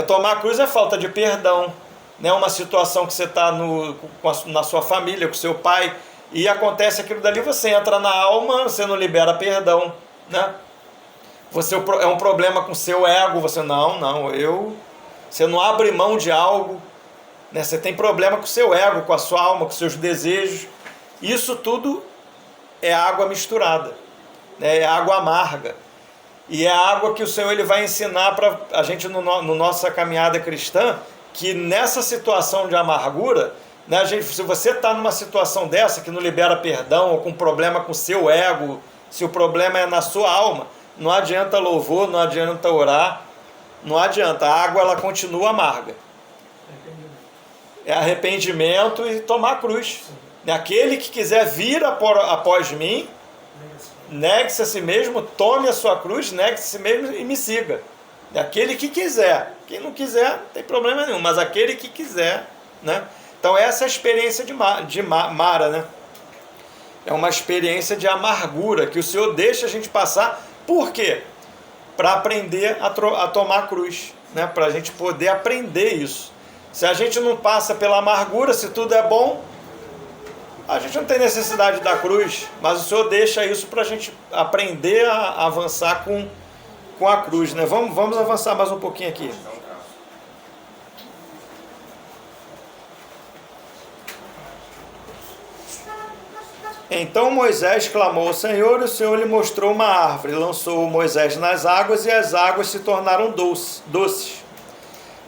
Tomar a cruz é falta de perdão, né? Uma situação que você está na sua família, com seu pai, e acontece aquilo dali, você entra na alma, você não libera perdão, né? É um problema com o seu ego, você você não abre mão de algo, né? Você tem problema com o seu ego, com a sua alma, com os seus desejos. Isso tudo é água misturada, né? É água amarga. E é a água que o Senhor ele vai ensinar para a gente no nossa caminhada cristã, que nessa situação de amargura, né, se você está numa situação dessa, que não libera perdão, ou com problema com o seu ego, se o problema é na sua alma, não adianta louvor, não adianta orar, não adianta, a água ela continua amarga. É arrependimento e tomar a cruz. Aquele que quiser vir após mim, negue-se a si mesmo, tome a sua cruz, negue-se a si mesmo e me siga. Aquele que quiser. Quem não quiser, não tem problema nenhum, mas aquele que quiser, né? Então essa é a experiência de Mara, né? É uma experiência de amargura que o Senhor deixa a gente passar. Por quê? Para aprender a tomar a cruz, né? Para a gente poder aprender isso. Se a gente não passa pela amargura, se tudo é bom, a gente não tem necessidade da cruz, mas o Senhor deixa isso para a gente aprender a avançar com a cruz, né? Vamos avançar mais um pouquinho aqui. Então Moisés clamou ao Senhor e o Senhor lhe mostrou uma árvore. Lançou Moisés nas águas e as águas se tornaram doces.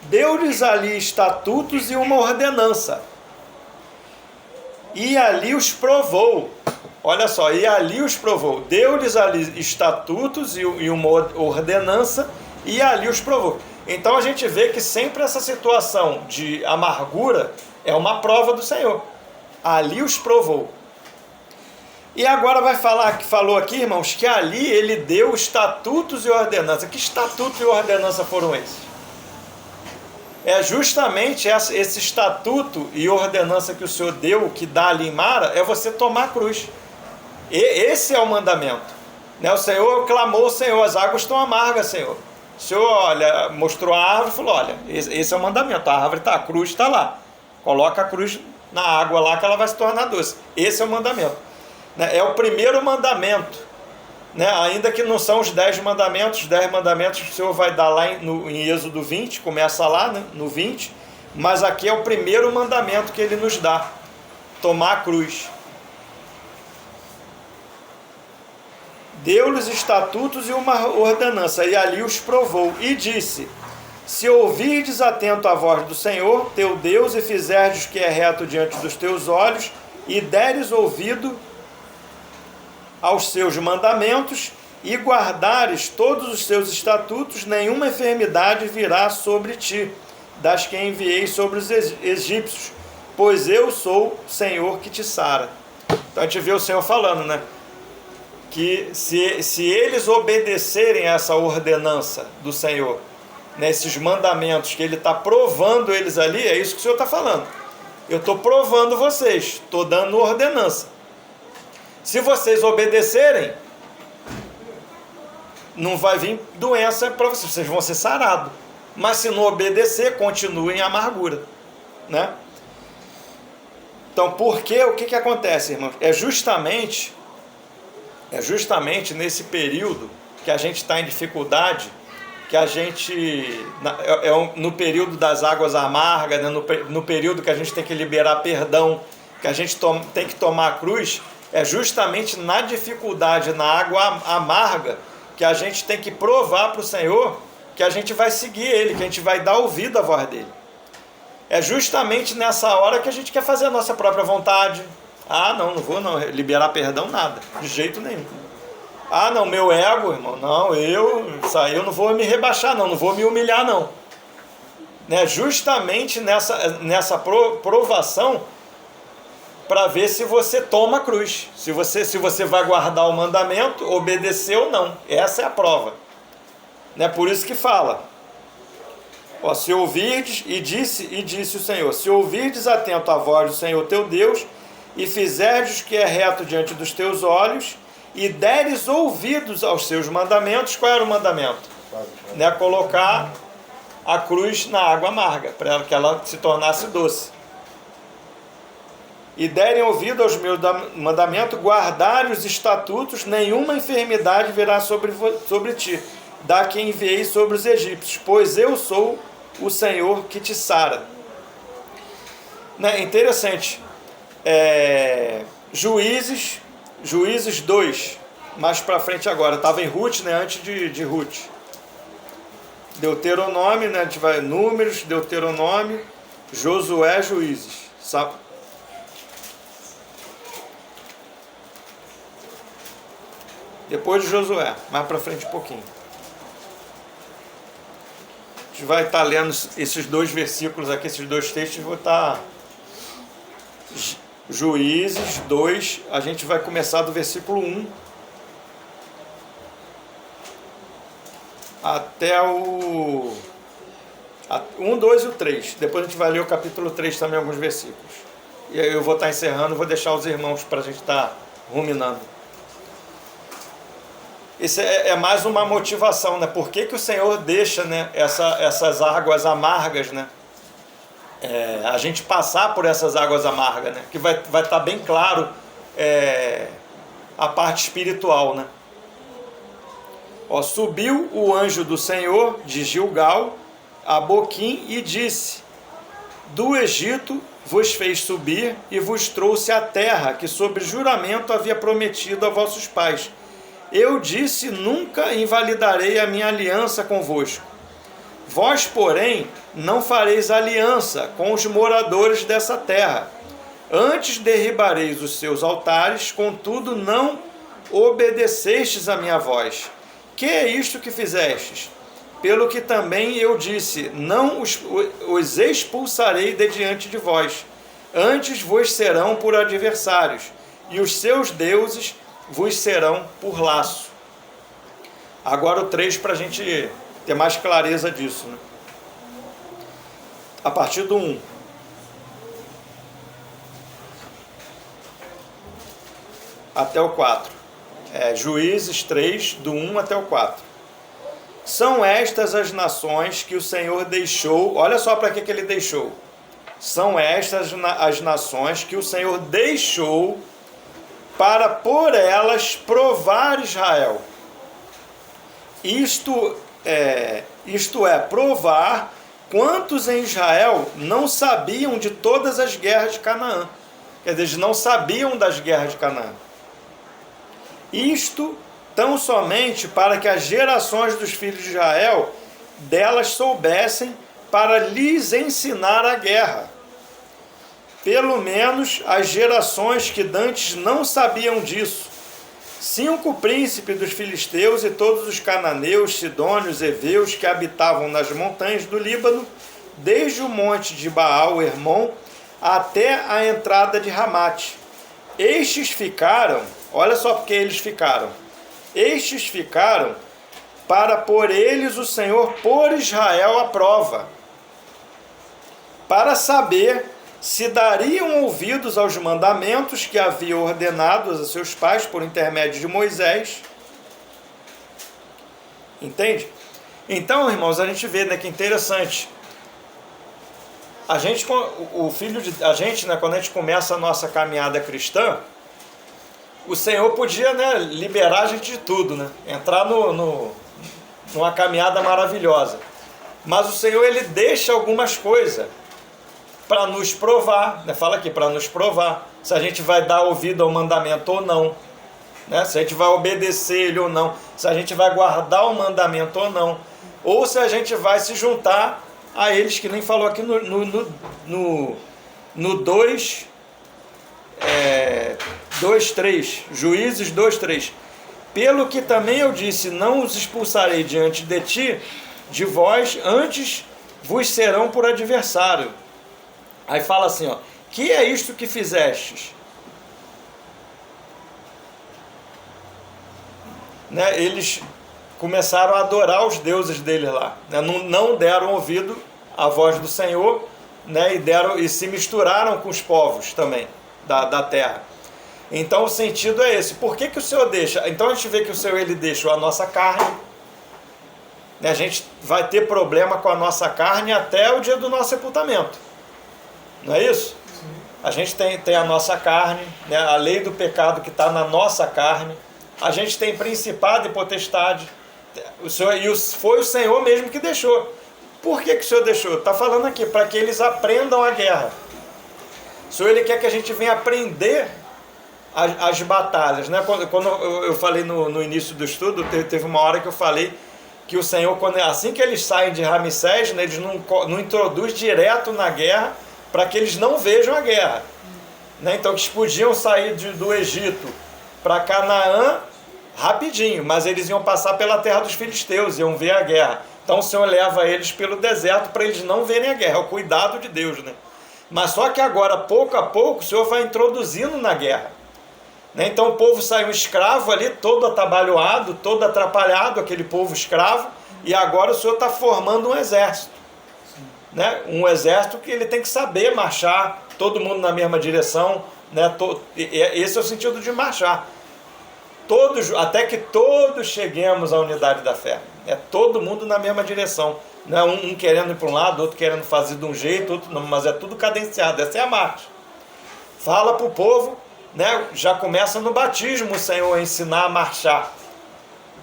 Deu-lhes ali estatutos e uma ordenança. E ali os provou. Olha só, e ali os provou. Deu-lhes ali estatutos e uma ordenança, e ali os provou. Então a gente vê que sempre essa situação de amargura é uma prova do Senhor. Ali os provou. E agora vai falar, que falou aqui, irmãos, que ali ele deu estatutos e ordenança. Que estatutos e ordenança foram esses? É justamente esse estatuto e ordenança que o Senhor deu, que dá ali em Mara, é você tomar a cruz. E esse é o mandamento, né? O Senhor clamou, Senhor, as águas estão amargas, Senhor. O Senhor, olha, mostrou a árvore e falou, olha, esse é o mandamento, a árvore está, a cruz está lá. Coloca a cruz na água lá que ela vai se tornar doce. Esse é o mandamento, né? É o primeiro mandamento, né? Ainda que não são os 10 mandamentos, os 10 mandamentos que o Senhor vai dar lá em Êxodo 20, começa lá, né, no 20, mas aqui é o primeiro mandamento que ele nos dá, tomar a cruz. Deu-lhes estatutos e uma ordenança, e ali os provou, e disse: se ouvirdes atento a voz do Senhor, teu Deus, e fizerdes o que é reto diante dos teus olhos, e deres ouvido aos seus mandamentos, e guardares todos os seus estatutos, nenhuma enfermidade virá sobre ti, das que enviei sobre os egípcios, pois eu sou o Senhor que te sara. Então a gente vê o Senhor falando, né? Que se eles obedecerem a essa ordenança do Senhor, nesses mandamentos que ele está provando eles ali, é isso que o Senhor está falando. Eu estou provando vocês, estou dando ordenança. Se vocês obedecerem, não vai vir doença para vocês, vocês vão ser sarados. Mas se não obedecer, continuem em amargura, né? Então, por quê? O que acontece, irmãos? É justamente nesse período que a gente está em dificuldade, que a gente, no período das águas amargas, né? no período que a gente tem que liberar perdão, que a gente tem que tomar a cruz, é justamente na dificuldade, na água amarga, que a gente tem que provar para o Senhor que a gente vai seguir Ele, que a gente vai dar ouvido à voz dEle. É justamente nessa hora que a gente quer fazer a nossa própria vontade. Ah, não vou liberar perdão, nada, de jeito nenhum. Ah, não, meu ego, irmão, não, eu não vou me rebaixar, não vou me humilhar, não. Né? Justamente nessa provação, para ver se você toma a cruz, se você vai guardar o mandamento, obedecer ou não. Essa é a prova. Né? Por isso que fala, ó, se ouvirdes, e disse o Senhor, se ouvirdes atento a voz do Senhor teu Deus, e fizerdes o que é reto diante dos teus olhos, e deres ouvidos aos seus mandamentos. Qual era o mandamento? Né? Colocar a cruz na água amarga, para que ela se tornasse doce. E derem ouvido aos meus mandamentos, guardarem os estatutos, nenhuma enfermidade virá sobre ti, da que enviei sobre os egípcios, pois eu sou o Senhor que te sara. Né? Interessante. Juízes 2, mais para frente agora, estava em Ruth, né, antes de Ruth. Deuteronômio, né, a gente vai Números, Deuteronômio, Josué, Juízes, sabe? Depois de Josué, mais para frente um pouquinho. A gente vai estar lendo esses dois versículos aqui, esses dois textos, vou estar... Juízes 2, a gente vai começar do versículo 1 até o 1, 2 e o 3. Depois a gente vai ler o capítulo 3 também, alguns versículos. E aí eu vou estar encerrando, vou deixar os irmãos para a gente estar ruminando. Isso é mais uma motivação, né? Por que o Senhor deixa, né, essas águas amargas, né? A gente passar por essas águas amargas, né? Que vai estar bem claro a parte espiritual, né? Ó, subiu o anjo do Senhor de Gilgal a Boquim e disse: do Egito vos fez subir e vos trouxe a terra que sob juramento havia prometido a vossos pais. Eu disse: nunca invalidarei a minha aliança convosco. Vós, porém, não fareis aliança com os moradores dessa terra. Antes derribareis os seus altares, contudo não obedecestes a minha voz. Que é isto que fizestes? Pelo que também eu disse: não os expulsarei de diante de vós. Antes vos serão por adversários, e os seus deuses vos serão por laço. Agora o 3 para a gente ter mais clareza disso, né? A partir do 1. Até o 4. Juízes 3, do 1 até o 4. São estas as nações que o Senhor deixou. Olha só para que ele deixou. São estas as nações que o Senhor deixou para por elas provar Israel. Isto é, provar quantos em Israel não sabiam de todas as guerras de Canaã. Quer dizer, eles não sabiam das guerras de Canaã. Isto tão somente para que as gerações dos filhos de Israel delas soubessem, para lhes ensinar a guerra. Pelo menos as gerações que dantes não sabiam disso. 5 príncipes dos filisteus e todos os cananeus, sidônios, heveus que habitavam nas montanhas do Líbano, desde o monte de Baal, Hermon, até a entrada de Ramate. Estes ficaram, olha só porque eles ficaram. Estes ficaram para por eles o Senhor por Israel à prova, para saber se dariam ouvidos aos mandamentos que havia ordenado a seus pais por intermédio de Moisés. Entende? Então, irmãos, a gente vê, né, que interessante. A gente, né, quando a gente começa a nossa caminhada cristã, o Senhor podia, né, liberar a gente de tudo, né? Entrar numa caminhada maravilhosa. Mas o Senhor, ele deixa algumas coisas para nos provar, né? Fala aqui, para nos provar se a gente vai dar ouvido ao mandamento ou não, né? Se a gente vai obedecer ele ou não, se a gente vai guardar o mandamento ou não, ou se a gente vai se juntar a eles, que nem falou aqui no 2, 2:3, Juízes 2:3. Pelo que também eu disse, não os expulsarei diante de ti, de vós, antes vos serão por adversário. Aí fala assim, ó, que é isto que fizestes? Né? Eles começaram a adorar os deuses deles lá, né? Não deram ouvido à voz do Senhor, né? E se misturaram com os povos também da terra. Então o sentido é esse. Por que o Senhor deixa? Então a gente vê que o Senhor, ele deixou a nossa carne, né? A gente vai ter problema com a nossa carne até o dia do nosso sepultamento, não é isso? Sim. A gente tem a nossa carne, né? A lei do pecado que está na nossa carne. A gente tem principado e potestade. Foi o Senhor mesmo que deixou. Por que o Senhor deixou? Está falando aqui, para que eles aprendam a guerra. O Senhor, ele quer que a gente venha aprender as batalhas, né? Quando eu falei no início do estudo, teve uma hora que eu falei que o Senhor, assim que eles saem de Ramsés, né, eles não introduz direto na guerra, para que eles não vejam a guerra, né? Então eles podiam sair do Egito para Canaã rapidinho, mas eles iam passar pela terra dos filisteus, iam ver a guerra. Então o Senhor leva eles pelo deserto para eles não verem a guerra, é o cuidado de Deus, né? Mas só que agora, pouco a pouco, o Senhor vai introduzindo na guerra, né? Então o povo saiu escravo ali, todo atabalhoado, todo atrapalhado, aquele povo escravo, e agora o Senhor está formando um exército, né? Um exército que ele tem que saber marchar, todo mundo na mesma direção, né? Esse é o sentido de marchar. Até que todos cheguemos à unidade da fé. É todo mundo na mesma direção. Não é um querendo ir para um lado, outro querendo fazer de um jeito, outro não, mas é tudo cadenciado. Essa é a marcha. Fala para o povo, né? Já começa no batismo o Senhor a ensinar a marchar.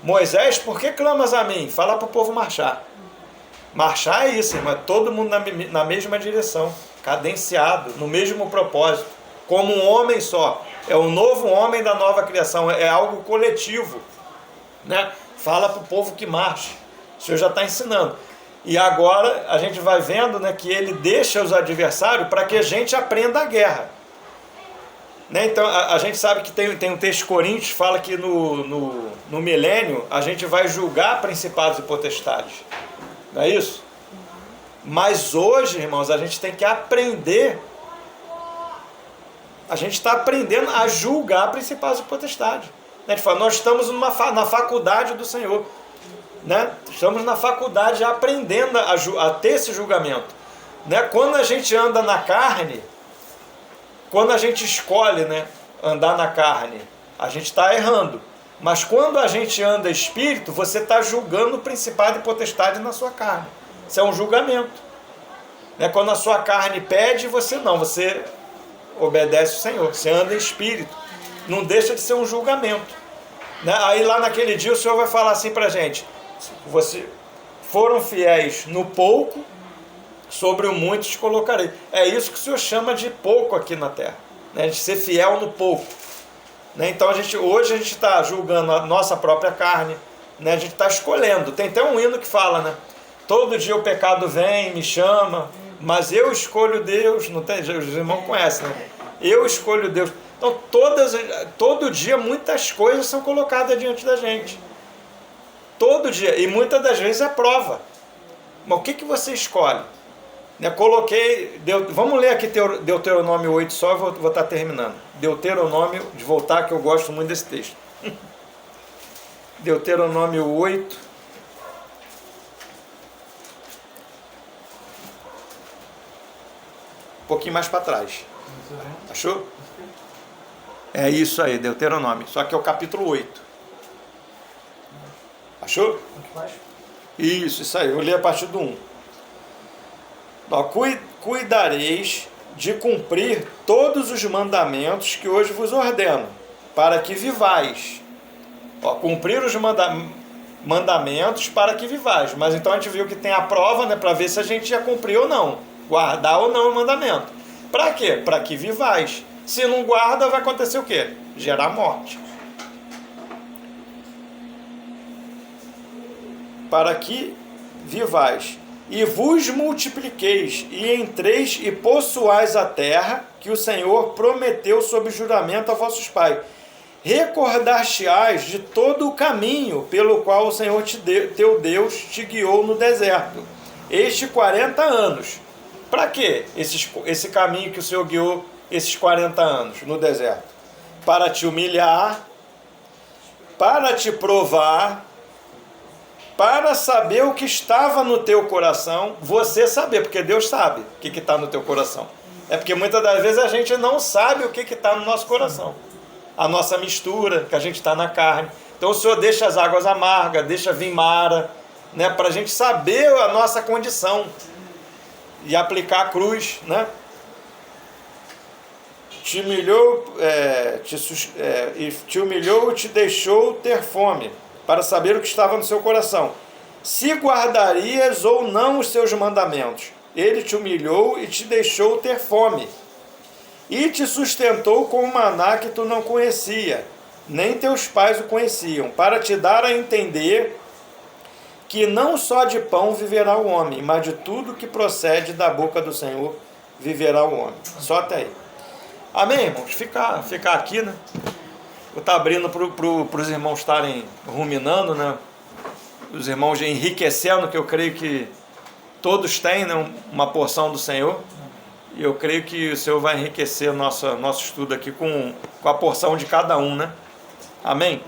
Moisés, por que clamas a mim? Fala para o povo marchar. Marchar é isso, irmão, é todo mundo na mesma direção, cadenciado, no mesmo propósito, como um homem só. É o novo homem da nova criação, é algo coletivo, né? Fala para o povo que marche. O Senhor já está ensinando. E agora a gente vai vendo, né, que ele deixa os adversários para que a gente aprenda a guerra, né? Então a gente sabe que tem um texto de Coríntios que fala que no milênio a gente vai julgar principados e potestades. Não é isso? Mas hoje, irmãos, a gente tem que aprender. A gente está aprendendo a julgar principados e potestades. A gente fala, nós estamos na faculdade do Senhor, né? Estamos na faculdade aprendendo a ter esse julgamento, né? Quando a gente anda na carne, quando a gente escolhe, né, andar na carne, a gente está errando. Mas quando a gente anda espírito, você está julgando o principado e potestade na sua carne. Isso é um julgamento, né? Quando a sua carne pede, você obedece o Senhor, você anda em espírito, não deixa de ser um julgamento, né? Aí lá naquele dia o Senhor vai falar assim para a gente, vocês foram fiéis no pouco, sobre o muito te colocarei. É isso que o Senhor chama de pouco aqui na terra, né? A gente ser fiel no pouco, né? Então hoje a gente está julgando a nossa própria carne, né? A gente está escolhendo. Tem até um hino que fala, né? Todo dia o pecado vem, me chama, mas eu escolho Deus. Não tem, os irmãos conhecem, né? Eu escolho Deus. Então todo dia muitas coisas são colocadas diante da gente. Todo dia. E muitas das vezes é prova. Mas o que você escolhe? Né? Vamos ler aqui Deuteronômio 8 só, eu vou estar terminando. Deuteronômio, de voltar, que eu gosto muito desse texto. Deuteronômio 8. Um pouquinho mais para trás. Achou? É isso aí, Deuteronômio. Só que é o capítulo 8. Achou? Isso aí. Eu li a partir do 1. Cuidareis de cumprir todos os mandamentos que hoje vos ordeno, para que vivais. Cumprir os mandamentos para que vivais. Mas então a gente viu que tem a prova, né, para ver se a gente já cumpriu ou não. Guardar ou não o mandamento. Para quê? Para que vivais. Se não guarda, vai acontecer o quê? Gerar morte. Para que vivais. E vos multipliqueis, e entreis e possuais a terra que o Senhor prometeu sob juramento a vossos pais. Recordar-te-ás de todo o caminho pelo qual o Senhor teu Deus te guiou no deserto, 40 anos. Para quê esse caminho que o Senhor guiou esses 40 anos no deserto? Para te humilhar, para te provar, para saber o que estava no teu coração, você saber, porque Deus sabe o que está no teu coração. É porque muitas das vezes a gente não sabe o que está no nosso coração. A nossa mistura, que a gente está na carne. Então o Senhor deixa as águas amargas, deixa vir mara, né, para a gente saber a nossa condição e aplicar a cruz, né? Te humilhou e te deixou ter fome, para saber o que estava no seu coração, se guardarias ou não os seus mandamentos. Ele te humilhou e te deixou ter fome, e te sustentou com um maná que tu não conhecia, nem teus pais o conheciam, para te dar a entender que não só de pão viverá o homem, mas de tudo que procede da boca do Senhor viverá o homem. Só até aí. Amém, irmãos? Ficar aqui, né? Vou estar abrindo para os irmãos estarem ruminando, né? Os irmãos enriquecendo, que eu creio que todos têm, né, uma porção do Senhor. E eu creio que o Senhor vai enriquecer o nosso estudo aqui com a porção de cada um, né? Amém?